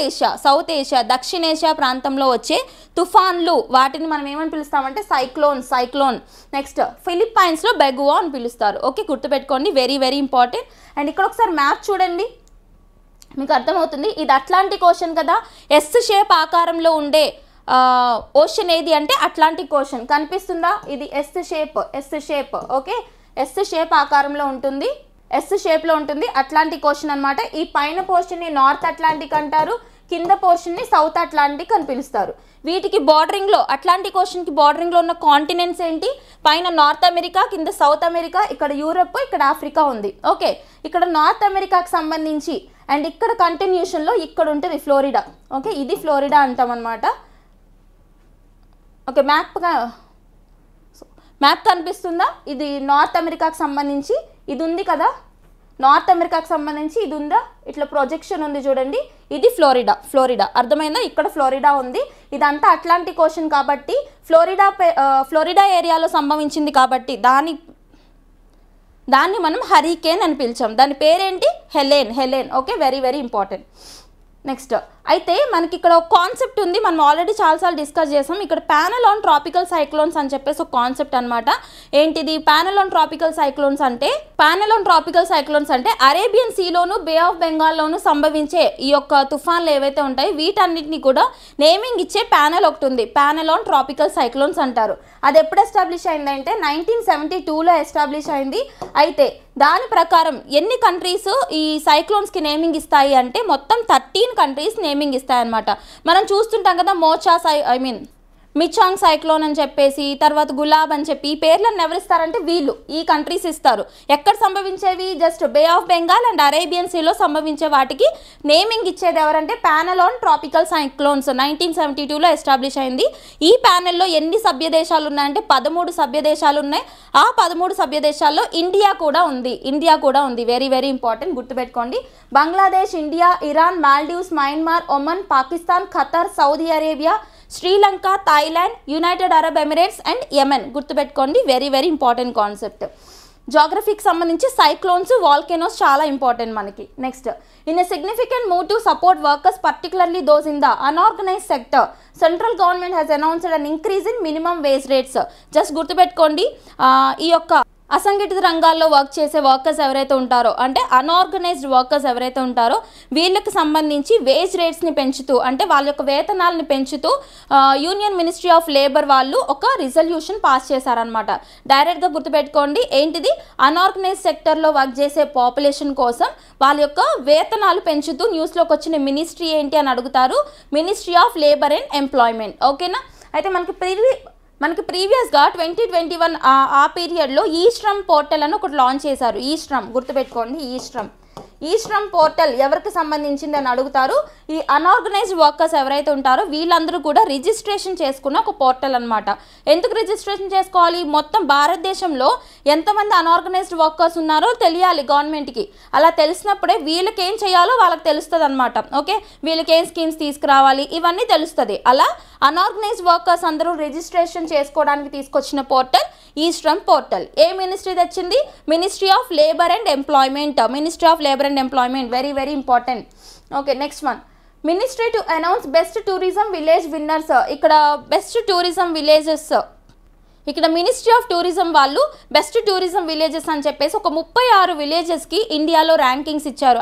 ఏషియా దక్షిణేషియా ప్రాంతంలో వచ్చే తుఫాన్లు, వాటిని మనం ఏమని పిలుస్తామంటే సైక్లోన్. నెక్స్ట్, ఫిలిప్పైన్స్లో బెగువా అని పిలుస్తారు. ఓకే, గుర్తుపెట్టుకోండి, వెరీ వెరీ ఇంపార్టెంట్. అండ్ ఇక్కడ ఒకసారి మ్యాప్ చూడండి, మీకు అర్థమవుతుంది. ఇది అట్లాంటిక్ ఓషన్ కదా, ఎస్ షేప్ ఆకారంలో ఉండే ఓషన్ ఏది అంటే అట్లాంటిక్ ఓషన్. కనిపిస్తుందా? ఇది S shape, okay, S shape ఆకారంలో ఉంటుంది, ఎస్ షేప్లో ఉంటుంది అట్లాంటిక్ ఓషన్ అనమాట. ఈ పైన పోర్షన్ని నార్త్ అట్లాంటిక్ అంటారు, కింద పోర్షన్ని సౌత్ అట్లాంటిక్ అని పిలుస్తారు. వీటికి బార్డరింగ్లో, అట్లాంటిక్ ఓషన్కి బార్డరింగ్లో ఉన్న కాంటినెంట్స్ ఏంటి? పైన నార్త్ అమెరికా, కింద సౌత్ అమెరికా, ఇక్కడ యూరప్, ఇక్కడ ఆఫ్రికా ఉంది. ఓకే, ఇక్కడ నార్త్ అమెరికాకి సంబంధించి అండ్ ఇక్కడ కంటిన్యూషన్లో ఇక్కడ ఉంటుంది ఫ్లోరిడా. ఓకే, ఇది ఫ్లోరిడా అంటాం అనమాట. ఓకే, మ్యాప్ కనిపిస్తుందా? ఇది నార్త్ అమెరికాకి సంబంధించి ఇది ఉంది కదా, నార్త్ అమెరికాకి సంబంధించి ఇది ఉందా, ఇట్లా ప్రొజెక్షన్ ఉంది చూడండి, ఇది ఫ్లోరిడా. అర్థమైందా? ఇక్కడ ఫ్లోరిడా ఉంది. ఇదంతా అట్లాంటిక్ ఓషన్ కాబట్టి ఫ్లోరిడా ఏరియాలో సంభవించింది కాబట్టి దాన్ని మనం హరికేన్ అని పిలిచాం. దాని పేరేంటి? Helen. Okay, very very important. Next, అయితే మనకి ఇక్కడ ఒక కాన్సెప్ట్ ఉంది, మనం ఆల్రెడీ చాలాసార్లు డిస్కస్ చేసాం. ఇక్కడ ప్యానల్ ఆన్ ట్రాపికల్ సైక్లోన్స్ అని చెప్పేసి ఒక కాన్సెప్ట్ అనమాట. ఏంటిది ప్యానల్ ఆన్ ట్రాపికల్ సైక్లోన్స్ అంటే అరేబియన్ సీలోను, బే ఆఫ్ బెంగాల్లోను సంభవించే ఈ యొక్క తుఫాన్లు ఏవైతే ఉంటాయో వీటన్నిటిని కూడా నేమింగ్ ఇచ్చే ప్యానల్ ఒకటి ఉంది, ప్యానల్ ఆన్ ట్రాపికల్ సైక్లోన్స్ అంటారు. అది ఎప్పుడు ఎస్టాబ్లిష్ అయిందంటే 1972లో ఎస్టాబ్లిష్ అయింది. అయితే దాని ప్రకారం ఎన్ని కంట్రీస్ ఈ సైక్లోన్స్కి నేమింగ్ ఇస్తాయి అంటే మొత్తం 13 కంట్రీస్ నేమింగ్ ఇస్తాయన్నమాట. మనం చూస్తుంటాం కదా, మిచాంగ్ సైక్లోన్ అని చెప్పేసి, తర్వాత గులాబ్ అని చెప్పి ఈ పేర్లను ఎవరిస్తారంటే వీళ్ళు, ఈ కంట్రీస్ ఇస్తారు. ఎక్కడ సంభవించేవి? Just Bay of Bengal and Arabian సీలో సంభవించే వాటికి నేమింగ్ ఇచ్చేది ఎవరంటే ప్యానల్ ఆన్ ట్రాపికల్ సైక్లోన్స్ 1972లో ఎస్టాబ్లిష్ అయింది. ఈ ప్యానెల్లో ఎన్ని సభ్య దేశాలు ఉన్నాయంటే 13 సభ్య దేశాలు ఉన్నాయి. ఆ 13 సభ్య దేశాల్లో ఇండియా కూడా ఉంది. వెరీ వెరీ ఇంపార్టెంట్, గుర్తుపెట్టుకోండి. Bangladesh, India, Iran, Maldives, Myanmar, Oman, Pakistan, Qatar, Saudi Arabia, Sri Lanka, Thailand, United Arab Emirates and Yemen. గుర్తుపెట్టుకోండి, వెరీ వెరీ ఇంపార్టెంట్ కాన్సెప్ట్. జాగ్రఫీకి సంబంధించి సైక్లోన్స్, వాల్కెనోస్ చాలా ఇంపార్టెంట్ మనకి. Next, in a significant move to support workers particularly those in the unorganised sector, central government has announced an increase in minimum wage rates. Just గుర్తుపెట్టుకోండి, ఈ యొక్క అసంఘటిత రంగాల్లో work చేసే workers ఎవరైతే ఉంటారో, అంటే అన్ఆర్గనైజ్డ్ వర్కర్స్ ఎవరైతే ఉంటారో వీళ్ళకి సంబంధించి వేజ్ రేట్స్ని పెంచుతూ, అంటే వాళ్ళ యొక్క వేతనాలని పెంచుతూ యూనియన్ మినిస్ట్రీ ఆఫ్ లేబర్ వాళ్ళు ఒక రిజల్యూషన్ పాస్ చేశారనమాట. డైరెక్ట్గా గుర్తుపెట్టుకోండి, ఏంటిది, అన్ఆర్గనైజ్ సెక్టర్లో వర్క్ చేసే పాపులేషన్ కోసం వాళ్ళ యొక్క వేతనాలు పెంచుతూ న్యూస్లోకి వచ్చిన మినిస్ట్రీ ఏంటి అని అడుగుతారు, ministry of labour and employment. ఓకేనా. అయితే మనకి ప్రీవియస్గా 2021 ఆ పీరియడ్లో ఈ శ్రమ్ పోర్టల్ అని ఒకటి లాంచ్ చేశారు. ఈ శ్రమ్ గుర్తుపెట్టుకోండి, ఈ శ్రమ్ పోర్టల్ ఎవరికి సంబంధించింది అని అడుగుతారు. ఈ అన్ఆర్గనైజ్డ్ వర్కర్స్ ఎవరైతే ఉంటారో వీళ్ళందరూ కూడా రిజిస్ట్రేషన్ చేసుకున్న ఒక పోర్టల్ అనమాట. ఎందుకు రిజిస్ట్రేషన్ చేసుకోవాలి, మొత్తం భారతదేశంలో ఎంతమంది అన్ఆర్గనైజ్డ్ వర్కర్స్ ఉన్నారో తెలియాలి గవర్నమెంట్కి. అలా తెలిసినప్పుడే వీళ్ళకి ఏం చేయాలో వాళ్ళకి తెలుస్తుంది అనమాట. ఓకే, వీళ్ళకి ఏం స్కీమ్స్ తీసుకురావాలి ఇవన్నీ తెలుస్తుంది. అలా అన్ఆర్గనైజ్డ్ వర్కర్స్ అందరూ రిజిస్ట్రేషన్ చేసుకోవడానికి తీసుకొచ్చిన పోర్టల్ ఈ శ్రమ్ పోర్టల్. ఏ మినిస్ట్రీ తెచ్చింది, ministry of labour and employment. Ministry of labour and employment very very important. Okay, next one, ministry to announce best tourism village winners. ఇక్కడ బెస్ట్ టూరిజం విలేజెస్, ఇక్కడ ministry of tourism వాళ్ళు best tourism villages అని చెప్పేసి ఒక 36 విలేజెస్కి ఇండియాలో rankings ఇచ్చారు,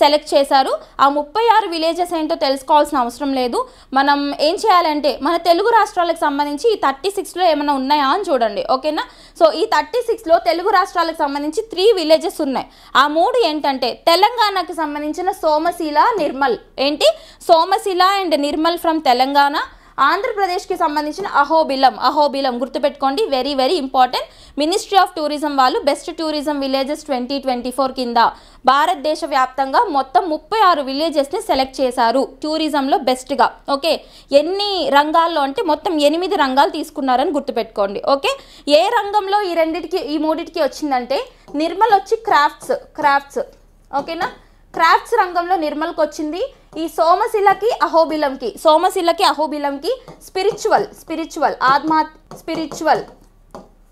select చేశారు. ఆ 36 విలేజెస్ ఏంటో తెలుసుకోవాల్సిన అవసరం లేదు. మనం ఏం చేయాలంటే మన తెలుగు రాష్ట్రాలకు సంబంధించి ఈ 36లో ఏమైనా ఉన్నాయా అని చూడండి. ఓకేనా. సో ఈ 36లో తెలుగు రాష్ట్రాలకు సంబంధించి 3 విలేజెస్ ఉన్నాయి. ఆ 3 ఏంటంటే తెలంగాణకి సంబంధించిన సోమశిల, నిర్మల్. ఏంటి, సోమశిల అండ్ నిర్మల్ ఫ్రమ్ తెలంగాణ. ఆంధ్రప్రదేశ్కి సంబంధించిన అహోబిలం గుర్తుపెట్టుకోండి, very very important. Ministry of tourism వాళ్ళు బెస్ట్ టూరిజం విలేజెస్ 2024 కింద భారతదేశ వ్యాప్తంగా మొత్తం 36 విలేజెస్ని సెలెక్ట్ చేశారు టూరిజంలో బెస్ట్గా. ఓకే, ఎన్ని రంగాల్లో అంటే మొత్తం 8 రంగాలు తీసుకున్నారని గుర్తుపెట్టుకోండి. ఓకే, ఏ రంగంలో ఈ మూడిటికి వచ్చిందంటే నిర్మల్ వచ్చి క్రాఫ్ట్స్. ఓకేనా, క్రాఫ్ట్స్ రంగంలో నిర్మల్కి వచ్చింది. ఈ సోమశిలకి అహోబిలంకి స్పిరిచువల్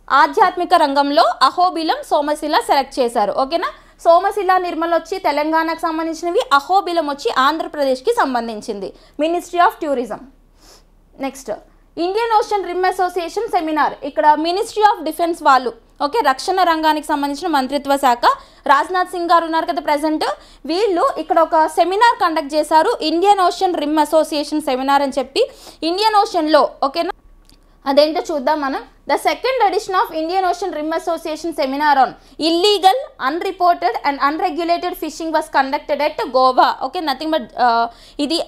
ఆధ్యాత్మిక రంగంలో అహోబిలం, సోమశిల సెలెక్ట్ చేశారు. ఓకేనా. సోమశిల, నిర్మల్ వచ్చి తెలంగాణకు సంబంధించినవి, అహోబిలం వచ్చి ఆంధ్రప్రదేశ్కి సంబంధించింది. Ministry of tourism. Next, Indian ocean rim association seminar. ఇక్కడ మినిస్ట్రీ ఆఫ్ డిఫెన్స్ వాళ్ళు, ఓకే, రక్షణ రంగానికి సంబంధించిన మంత్రిత్వ శాఖ, రాజ్నాథ్ సింగ్ గారు ఉన్నారు కదా ప్రెసెంట్, వీళ్ళు ఇక్కడ ఒక సెమినార్ కండక్ట్ చేశారు, Indian ocean rim association seminar అని చెప్పి. ఇండియన్ ఓషన్లో, ఓకేనా, అదేంటో చూద్దాం మనం. The second edition of Indian ocean rim association seminar on illegal, unreported and unregulated fishing was conducted at Goa. Okay, nothing but ఇది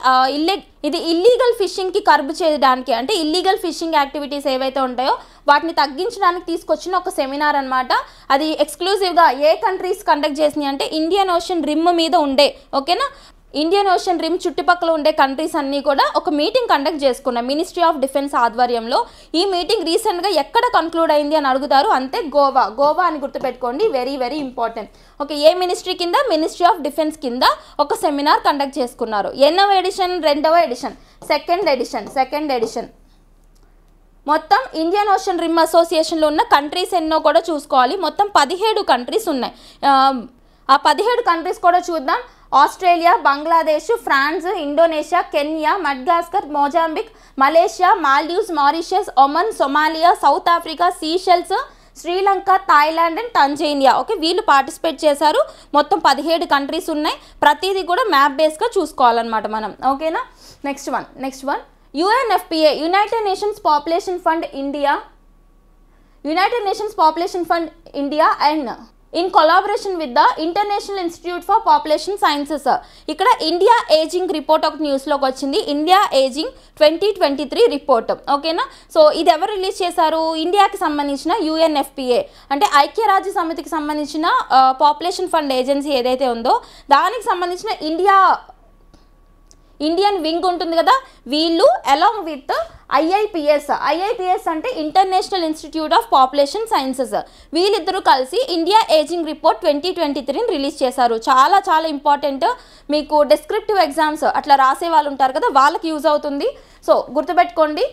ఇల్లీగల్ ఫిషింగ్కి కర్బ్ చేయడానికి, అంటే ఇల్లీగల్ ఫిషింగ్ యాక్టివిటీస్ ఏవైతే ఉంటాయో వాటిని తగ్గించడానికి తీసుకొచ్చిన ఒక సెమినార్ అనమాట. అది ఎక్స్క్లూజివ్గా ఏ కంట్రీస్ కండక్ట్ చేసినాయి అంటే ఇండియన్ ఓషన్ రిమ్ మీద ఉండే, ఓకేనా, ఇండియన్ ఓషన్ రిమ్ చుట్టుపక్కల ఉండే కంట్రీస్ అన్నీ కూడా ఒక మీటింగ్ కండక్ట్ చేసుకున్నాయి మినిస్ట్రీ ఆఫ్ డిఫెన్స్ ఆధ్వర్యంలో. ఈ మీటింగ్ రీసెంట్గా ఎక్కడ కన్క్లూడ్ అయింది అని అడుగుతారు, అంతే గోవా అని గుర్తుపెట్టుకోండి, వెరీ వెరీ ఇంపార్టెంట్. ఓకే, ఏ మినిస్ట్రీ కింద, మినిస్ట్రీ ఆఫ్ డిఫెన్స్ కింద ఒక సెమినార్ కండక్ట్ చేసుకున్నారు. ఎన్నవ ఎడిషన్, 2వ ఎడిషన్, సెకండ్ ఎడిషన్. మొత్తం ఇండియన్ ఓషన్ రిమ్ అసోసియేషన్లో ఉన్న కంట్రీస్ ఎన్నో కూడా చూసుకోవాలి. మొత్తం 17 కంట్రీస్ ఉన్నాయి. ఆ 17 కంట్రీస్ కూడా చూద్దాం. Australia, Bangladesh, France, Indonesia, Kenya, Madagascar, Mozambique, Malaysia, Maldives, Mauritius, Oman, Somalia, South Africa, Seychelles, Sri Lanka, Thailand and Tanzania. Okay, వీళ్ళు పార్టిసిపేట్ చేశారు. మొత్తం 17 కంట్రీస్ ఉన్నాయి. ప్రతిదీ కూడా మ్యాప్ బేస్గా చూసుకోవాలన్నమాట మనం. ఓకేనా. Next one UNFPA, United nations population fund India and in collaboration with the international institute for population sciences. ఇక్కడ India ageing report ఒక న్యూస్లోకి వచ్చింది, ఇండియా ఏజింగ్ 2023 రిపోర్ట్. ఓకేనా. సో ఇది ఎవరు రిలీజ్ చేశారు, ఇండియాకి సంబంధించిన UNFPA, అంటే ఐక్యరాజ్య సమితికి సంబంధించిన పాపులేషన్ ఫండ్ ఏజెన్సీ ఏదైతే ఉందో దానికి సంబంధించిన ఇండియన్ వింగ్ ఉంటుంది కదా, వీళ్ళు అలాంగ్ విత్ ఐఐపిఎస్ అంటే international institute of population sciences, వీళ్ళిద్దరూ కలిసి ఇండియా ఏజింగ్ రిపోర్ట్ 2023ని రిలీజ్ చేశారు. చాలా చాలా ఇంపార్టెంట్. మీకు డిస్క్రిప్టివ్ ఎగ్జామ్స్ అట్లా రాసే వాళ్ళు ఉంటారు కదా, వాళ్ళకి యూజ్ అవుతుంది. సో గుర్తుపెట్టుకోండి,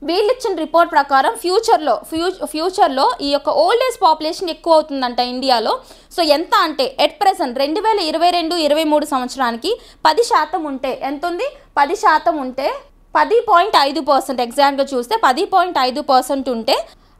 వీళ్ళు ఇచ్చిన రిపోర్ట్ ప్రకారం ఫ్యూచర్లో ఈ యొక్క ఓల్డ్ ఏజ్ పాపులేషన్ ఎక్కువ అవుతుందంట ఇండియాలో. సో ఎంత అంటే ఎట్ ప్రెసెంట్ 2022-23 సంవత్సరానికి 10% ఉంటే ఎంత ఉంది, 10% ఉంటే 10.5% ఎగ్జాక్ట్గా చూస్తే 10.5% ఉంటే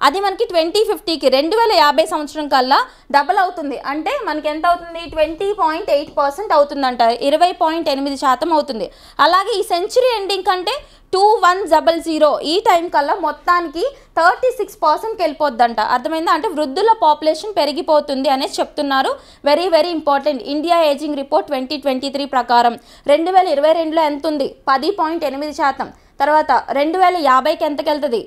అది మనకి 2050కి 2050 సంవత్సరం కల్లా డబల్ అవుతుంది. అంటే మనకి ఎంత అవుతుంది, 20.8% అవుతుందంట, 20.8% అవుతుంది. అలాగే ఈ సెంచరీ ఎండింగ్ కంటే 2100 ఈ టైం కల్లా మొత్తానికి 36%కి వెళ్ళిపోద్దంట. అర్థమైందా? అంటే వృద్ధుల పాపులేషన్ పెరిగిపోతుంది అనేసి చెప్తున్నారు. Very very important. India ageing report 2023 ప్రకారం 2022లో ఎంత ఉంది, 10.8%. తర్వాత 2050కి ఎంతకి వెళ్తుంది,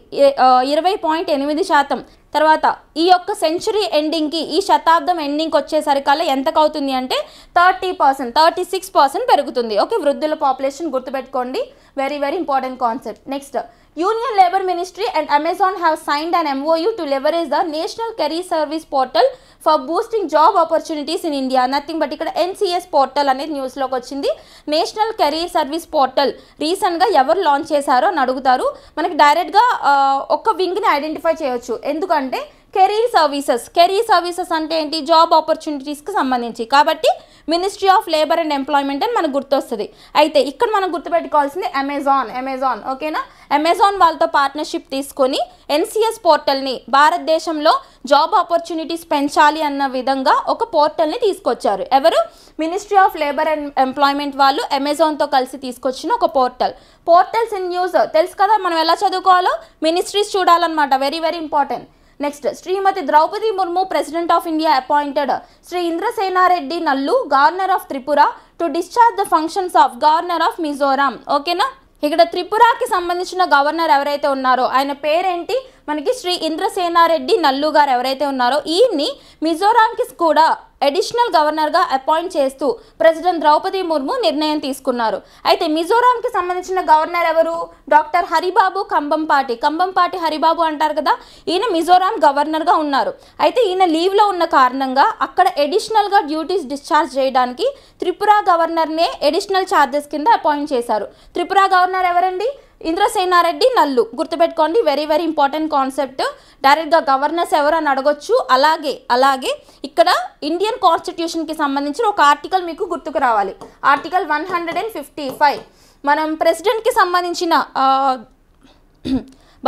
20.8%. తర్వాత ఈ యొక్క సెంచురీ ఎండింగ్కి, ఈ శతాబ్దం ఎండింగ్కి వచ్చేసరికల్లా ఎంతకు అవుతుంది అంటే 30%, 36% పెరుగుతుంది. ఓకే, వృద్ధుల పాపులేషన్ గుర్తుపెట్టుకోండి. Very very important concept. Next, Union Labour Ministry and Amazon have signed an MOU to leverage the National Career Service Portal for boosting job opportunities in India. Nothing but ఇక్కడ NCS portal అనేది న్యూస్లోకి వచ్చింది. National career service portal రీసెంట్గా ఎవరు launch చేశారో అని అడుగుతారు. మనకి డైరెక్ట్గా ఒక వింగ్ని ఐడెంటిఫై చేయొచ్చు. ఎందుకంటే కెరీర్ సర్వీసెస్ అంటే ఏంటి, జాబ్ ఆపర్చునిటీస్కి సంబంధించి. కాబట్టి ministry of labour and employment అని మనకు గుర్తొస్తుంది. అయితే ఇక్కడ మనం గుర్తుపెట్టుకోవాల్సింది అమెజాన్. ఓకేనా? అమెజాన్ వాళ్ళతో పార్ట్నర్షిప్ తీసుకొని NCS పోర్టల్ని, భారతదేశంలో జాబ్ ఆపర్చునిటీస్ పెంచాలి అన్న విధంగా ఒక పోర్టల్ని తీసుకొచ్చారు. ఎవరు? Ministry of labour and employment వాళ్ళు అమెజాన్తో కలిసి తీసుకొచ్చిన ఒక పోర్టల్స్ ఇన్ న్యూస్ తెలుసు కదా, మనం ఎలా చదువుకోవాలో మినిస్ట్రీస్ చూడాలన్నమాట. Very very important. Next, Shrimati Droupadi Murmu President of India appointed Shri Indrasena Reddy Nallu Governor of Tripura to discharge the functions of Governor of Mizoram. ఓకేనా? ఇక్కడ త్రిపురకి సంబంధించిన గవర్నర్ ఎవరైతే ఉన్నారో ఆయన పేరేంటి, మనకి శ్రీ ఇంద్రసేనారెడ్డి నల్లు గారు ఎవరైతే ఉన్నారో ఈయన్ని మిజోరాంకి కూడా అడిషనల్ గవర్నర్గా అపాయింట్ చేస్తూ ప్రెసిడెంట్ ద్రౌపది ముర్ము నిర్ణయం తీసుకున్నారు. అయితే మిజోరాంకి సంబంధించిన గవర్నర్ ఎవరు? డాక్టర్ హరిబాబు కంబంపాటి హరిబాబు అంటారు కదా, ఈయన మిజోరాం గవర్నర్గా ఉన్నారు. అయితే ఈయన లీవ్లో ఉన్న కారణంగా అక్కడ అడిషనల్గా డ్యూటీస్ డిశ్చార్జ్ చేయడానికి త్రిపుర గవర్నర్నే అడిషనల్ ఛార్జెస్ కింద అపాయింట్ చేశారు. త్రిపుర గవర్నర్ ఎవరండి? ఇంద్రసేనారెడ్డి నల్లు. గుర్తుపెట్టుకోండి, వెరీ వెరీ ఇంపార్టెంట్ కాన్సెప్ట్. డైరెక్ట్గా గవర్నర్స్ ఎవరు అని అడగొచ్చు. అలాగే ఇక్కడ ఇండియన్ కాన్స్టిట్యూషన్కి సంబంధించిన ఒక ఆర్టికల్ మీకు గుర్తుకు రావాలి. ఆర్టికల్ 155. మనం ప్రెసిడెంట్కి సంబంధించిన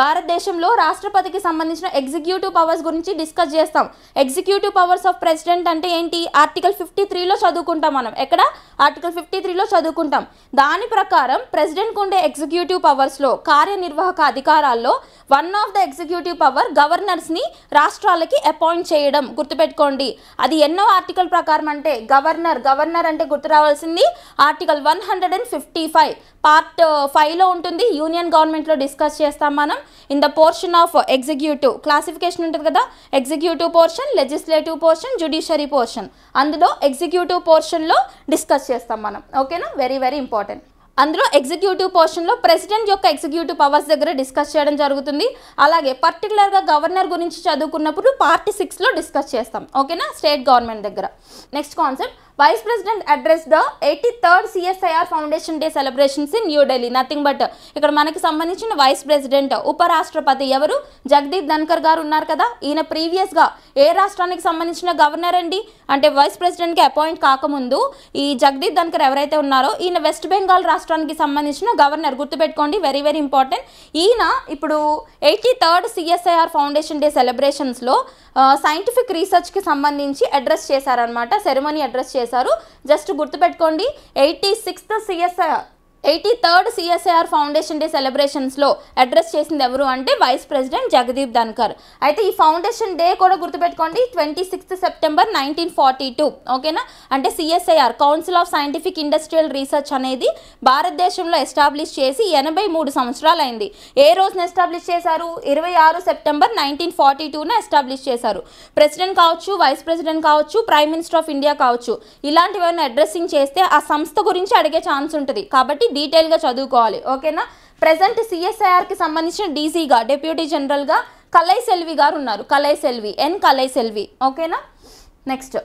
భారతదేశంలో రాష్ట్రపతికి సంబంధించిన ఎగ్జిక్యూటివ్ పవర్స్ గురించి డిస్కస్ చేస్తాం. ఎగ్జిక్యూటివ్ పవర్స్ ఆఫ్ ప్రెసిడెంట్ అంటే ఏంటి, ఆర్టికల్ 53లో చదువుకుంటాం మనం. ఎక్కడ? ఆర్టికల్ 53లో చదువుకుంటాం. దాని ప్రకారం ప్రెసిడెంట్కి ఉండే ఎగ్జిక్యూటివ్ పవర్స్లో, కార్యనిర్వాహక అధికారాల్లో one of the executive power గవర్నర్స్ని రాష్ట్రాలకి అపాయింట్ చేయడం. గుర్తుపెట్టుకోండి, అది ఎన్నో ఆర్టికల్ ప్రకారం అంటే గవర్నర్ అంటే గుర్తు రావాల్సింది ఆర్టికల్ 155 పార్ట్ 5లో ఉంటుంది. యూనియన్ గవర్నమెంట్లో డిస్కస్ చేస్తాం మనం. In the portion of executive classification ఉంటుంది కదా, executive portion, legislative portion, judiciary portion. అందులో ఎగ్జిక్యూటివ్ పోర్షన్లో డిస్కస్ చేస్తాం మనం. ఓకేనా? Very very important. అందులో ఎగ్జిక్యూటివ్ పోర్షన్లో ప్రెసిడెంట్ యొక్క ఎగ్జిక్యూటివ్ పవర్స్ దగ్గర డిస్కస్ చేయడం జరుగుతుంది. అలాగే పర్టికులర్గా గవర్నర్ గురించి చదువుకున్నప్పుడు పార్ట్ 6లో డిస్కస్ చేస్తాం. ఓకేనా? స్టేట్ గవర్నమెంట్ దగ్గర. Next concept, vice president address the 83rd CSIR foundation day celebrations in New Delhi. Nothing but ఇక్కడ మనకి సంబంధించిన వైస్ ప్రెసిడెంట్ ఉపరాష్ట్రపతి ఎవరు? జగదీప్ ధన్కర్ గారు ఉన్నారు కదా. ఈయన ప్రీవియస్గా ఏ రాష్ట్రానికి సంబంధించిన గవర్నర్ అండి అంటే వైస్ ప్రెసిడెంట్కి అపాయింట్ కాకముందు ఈ జగదీప్ ధన్కర్ ఎవరైతే ఉన్నారో ఈయన వెస్ట్ బెంగాల్ రాష్ట్రానికి సంబంధించిన గవర్నర్. గుర్తుపెట్టుకోండి, వెరీ వెరీ ఇంపార్టెంట్. ఈయన ఇప్పుడు 83rd CSIR ఫౌండేషన్ డే సెలబ్రేషన్స్లో సైంటిఫిక్ రీసెర్చ్కి సంబంధించి అడ్రస్ చేశారనమాట, సెరమనీ అడ్రస్ చేశారు. జస్ట్ గుర్తుపెట్టుకోండి, 83rd CSIR ఫౌండేషన్ డే సెలబ్రేషన్స్లో అడ్రస్ చేసింది ఎవరు అంటే వైస్ ప్రెసిడెంట్ జగదీప్ ధన్కర్. అయితే ఈ ఫౌండేషన్ డే కూడా గుర్తుపెట్టుకోండి, 26 సెప్టెంబర్ 1942. ఓకేనా? అంటే CSIR council of scientific industrial research అనేది భారతదేశంలో ఎస్టాబ్లిష్ చేసి 83 సంవత్సరాలు అయింది. ఏ రోజున ఎస్టాబ్లిష్ చేశారు? 26 సెప్టెంబర్ 1942న ఎస్టాబ్లిష్ చేశారు. ప్రెసిడెంట్ కావచ్చు, వైస్ ప్రెసిడెంట్ కావచ్చు, ప్రైమ్ మినిస్టర్ ఆఫ్ ఇండియా కావచ్చు, ఇలాంటివన్నీ అడ్రస్సింగ్ చేస్తే ఆ సంస్థ గురించి అడిగే ఛాన్స్ ఉంటుంది. కాబట్టి డీటెయిల్గా చదువుకోవాలి. ఓకేనా? ప్రెసెంట్ CSIRకి సంబంధించిన డీసీగా, డిప్యూటీ జనరల్గా కలై సెల్వి గారు ఉన్నారు. కలై సెల్వి. ఓకేనా? Next,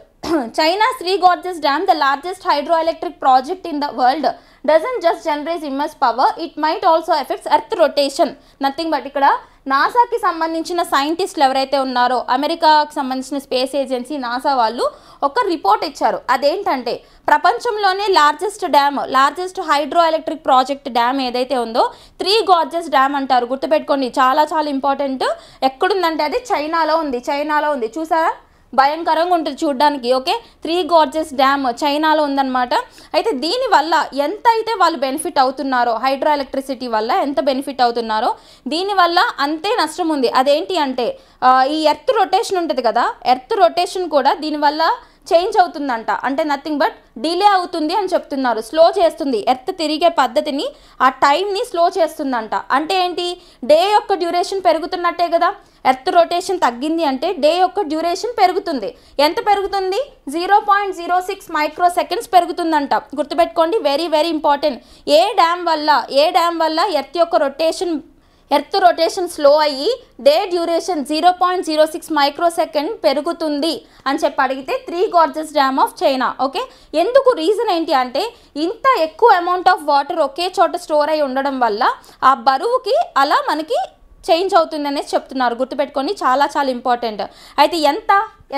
China Three Gorges Dam the largest hydro electric project in the world doesn't just generate immense power, it might also affect earth rotation. Nothing but ఇక్కడ నాసాకి సంబంధించిన సైంటిస్టులు ఎవరైతే ఉన్నారో అమెరికాకి సంబంధించిన స్పేస్ ఏజెన్సీ నాసా వాళ్ళు ఒక రిపోర్ట్ ఇచ్చారు. అదేంటంటే ప్రపంచంలోనే largest hydro electric project dam ఏదైతే ఉందో 3 గార్జెస్ డ్యామ్ అంటారు. గుర్తుపెట్టుకోండి, చాలా చాలా ఇంపార్టెంట్. ఎక్కడుందంటే అది చైనాలో ఉంది. చూసారా, భయంకరంగా ఉంటుంది చూడడానికి. ఓకే, 3 గార్జెస్ డ్యామ్ చైనాలో ఉందన్నమాట. అయితే దీనివల్ల ఎంత అయితే వాళ్ళు బెనిఫిట్ అవుతున్నారో, హైడ్రో ఎలక్ట్రిసిటీ వల్ల ఎంత బెనిఫిట్ అవుతున్నారో దీనివల్ల అంతే నష్టం ఉంది. అదేంటి అంటే ఈ ఎర్త్ రొటేషన్ ఉంటుంది కదా, ఎర్త్ రొటేషన్ కూడా దీనివల్ల చేంజ్ అవుతుందంట. అంటే నథింగ్ బట్ డిలే అవుతుంది అని చెప్తున్నారు. స్లో చేస్తుంది, ఎర్త్ తిరిగే పద్ధతిని, ఆ టైంని స్లో చేస్తుందంట. అంటే ఏంటి, డే యొక్క డ్యూరేషన్ పెరుగుతున్నట్టే కదా. ఎర్త్ రొటేషన్ తగ్గింది అంటే డే యొక్క డ్యూరేషన్ పెరుగుతుంది. ఎంత పెరుగుతుంది? 0.06 మైక్రో సెకండ్స్ పెరుగుతుందంట. గుర్తుపెట్టుకోండి, వెరీ వెరీ ఇంపార్టెంట్. ఏ డ్యామ్ వల్ల ఎర్త్ రొటేషన్ స్లో అయ్యి డే డ్యూరేషన్ 0.06 మైక్రో సెకండ్ పెరుగుతుంది అని చెప్పి అడిగితే 3 Gorges dam of China. Okay, ఎందుకు, రీజన్ ఏంటి అంటే ఇంత ఎక్కువ అమౌంట్ ఆఫ్ వాటర్ ఒకే చోట స్టోర్ అయి ఉండడం వల్ల ఆ బరువుకి అలా మనకి చేంజ్ అవుతుంది అనేసి చెప్తున్నారు. గుర్తుపెట్టుకొని, చాలా చాలా ఇంపార్టెంట్. అయితే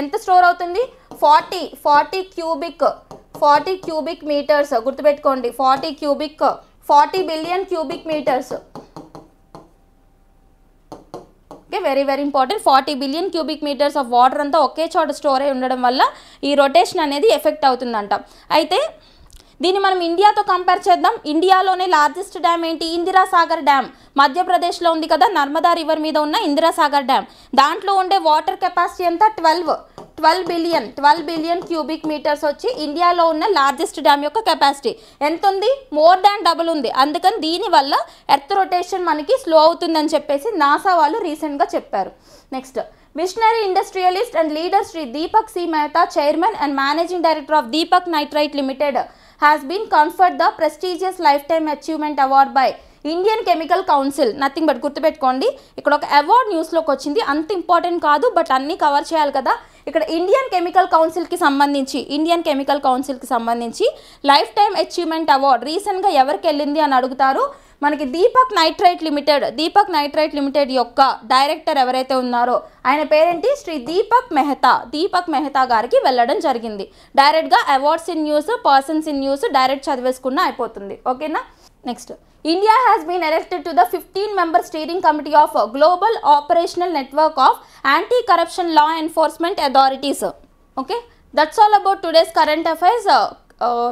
ఎంత స్టోర్ అవుతుంది? 40 క్యూబిక్ మీటర్స్. గుర్తుపెట్టుకోండి, 40 billion cubic metres. Okay, very very important. 40 billion cubic metres of water అంతా ఒకే చోట స్టోర్ అయి ఉండడం వల్ల ఈ రొటేషన్ అనేది ఎఫెక్ట్ అవుతుందంట. అయితే దీన్ని మనం ఇండియాతో కంపేర్ చేద్దాం. ఇండియాలోనే లార్జెస్ట్ డ్యామ్ ఏంటి? ఇందిరా సాగర్ డ్యామ్. మధ్యప్రదేశ్లో ఉంది కదా, నర్మదా రివర్ మీద ఉన్న ఇందిరా సాగర్ డ్యామ్. దాంట్లో ఉండే వాటర్ కెపాసిటీ ఎంత? 12 బిలియన్ క్యూబిక్ మీటర్స్ వచ్చి ఇండియాలో ఉన్న లార్జెస్ట్ డ్యామ్ యొక్క కెపాసిటీ ఎంత ఉంది? మోర్ దాన్ డబుల్ ఉంది. అందుకని దీనివల్ల ఎర్త్ రొటేషన్ మనకి స్లో అవుతుందని చెప్పేసి నాసా వాళ్ళు రీసెంట్గా చెప్పారు. Next, visionary industrialist and leader Shri Deepak C Mehta, chairman and managing director of Deepak Nitrite Limited has been conferred the prestigious lifetime achievement award by Indian Chemical Council. Nothing but గుర్తుపెట్టుకోండి, ఇక్కడ ఒక award న్యూస్లోకి వచ్చింది. అంత ఇంపార్టెంట్ కాదు, బట్ అన్నీ కవర్ చేయాలి కదా. ఇక్కడ ఇండియన్ కెమికల్ కౌన్సిల్కి సంబంధించి లైఫ్ టైమ్ అచీవ్మెంట్ అవార్డ్ రీసెంట్గా ఎవరికి వెళ్ళింది అని అడుగుతారు. మనకి దీపక్ నైట్రైట్ లిమిటెడ్ యొక్క డైరెక్టర్ ఎవరైతే ఉన్నారో ఆయన పేరేంటి? శ్రీ దీపక్ మెహతా గారికి వెళ్ళడం జరిగింది. డైరెక్ట్గా awards in news, persons in news direct చదివేసుకున్నా అయిపోతుంది. ఓకేనా. Next, India has been elected to the 15-member steering committee of Global Operational Network of Anti-Corruption Law Enforcement Authorities. Okay, that's all about today's current affairs.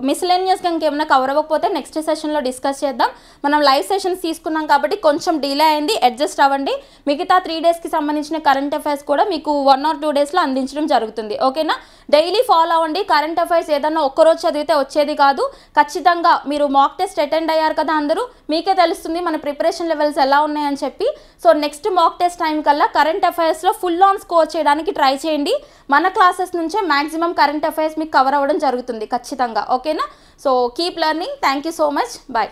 మిస్లేనియస్గా ఇంకేమైనా cover అవ్వకపోతే next సెషన్లో discuss చేద్దాం. మనం live sessions తీసుకున్నాం కాబట్టి కొంచెం delay అయింది, adjust అవ్వండి. మిగతా 3 డేస్కి సంబంధించిన కరెంట్ అఫైర్స్ కూడా మీకు 1 or 2 డేస్లో అందించడం జరుగుతుంది. ఓకేనా, డైలీ ఫాలో అవ్వండి. కరెంట్ అఫైర్స్ ఏదన్నా ఒక్కరోజు చదివితే వచ్చేది కాదు. ఖచ్చితంగా మీరు మాక్ టెస్ట్ అటెండ్ అయ్యారు కదా అందరూ, మీకే తెలుస్తుంది మన ప్రిపరేషన్ లెవెల్స్ ఎలా ఉన్నాయని చెప్పి. So next mock test time కల్లా కరెంట్ అఫైర్స్లో ఫుల్ ఆన్ స్కోర్ చేయడానికి ట్రై చేయండి. మన క్లాసెస్ నుంచే మ్యాక్సిమం కరెంట్ అఫైర్స్ మీకు కవర్ అవ్వడం జరుగుతుంది ఖచ్చితంగా. ఓకేనా, so keep learning. Thank you so much. Bye.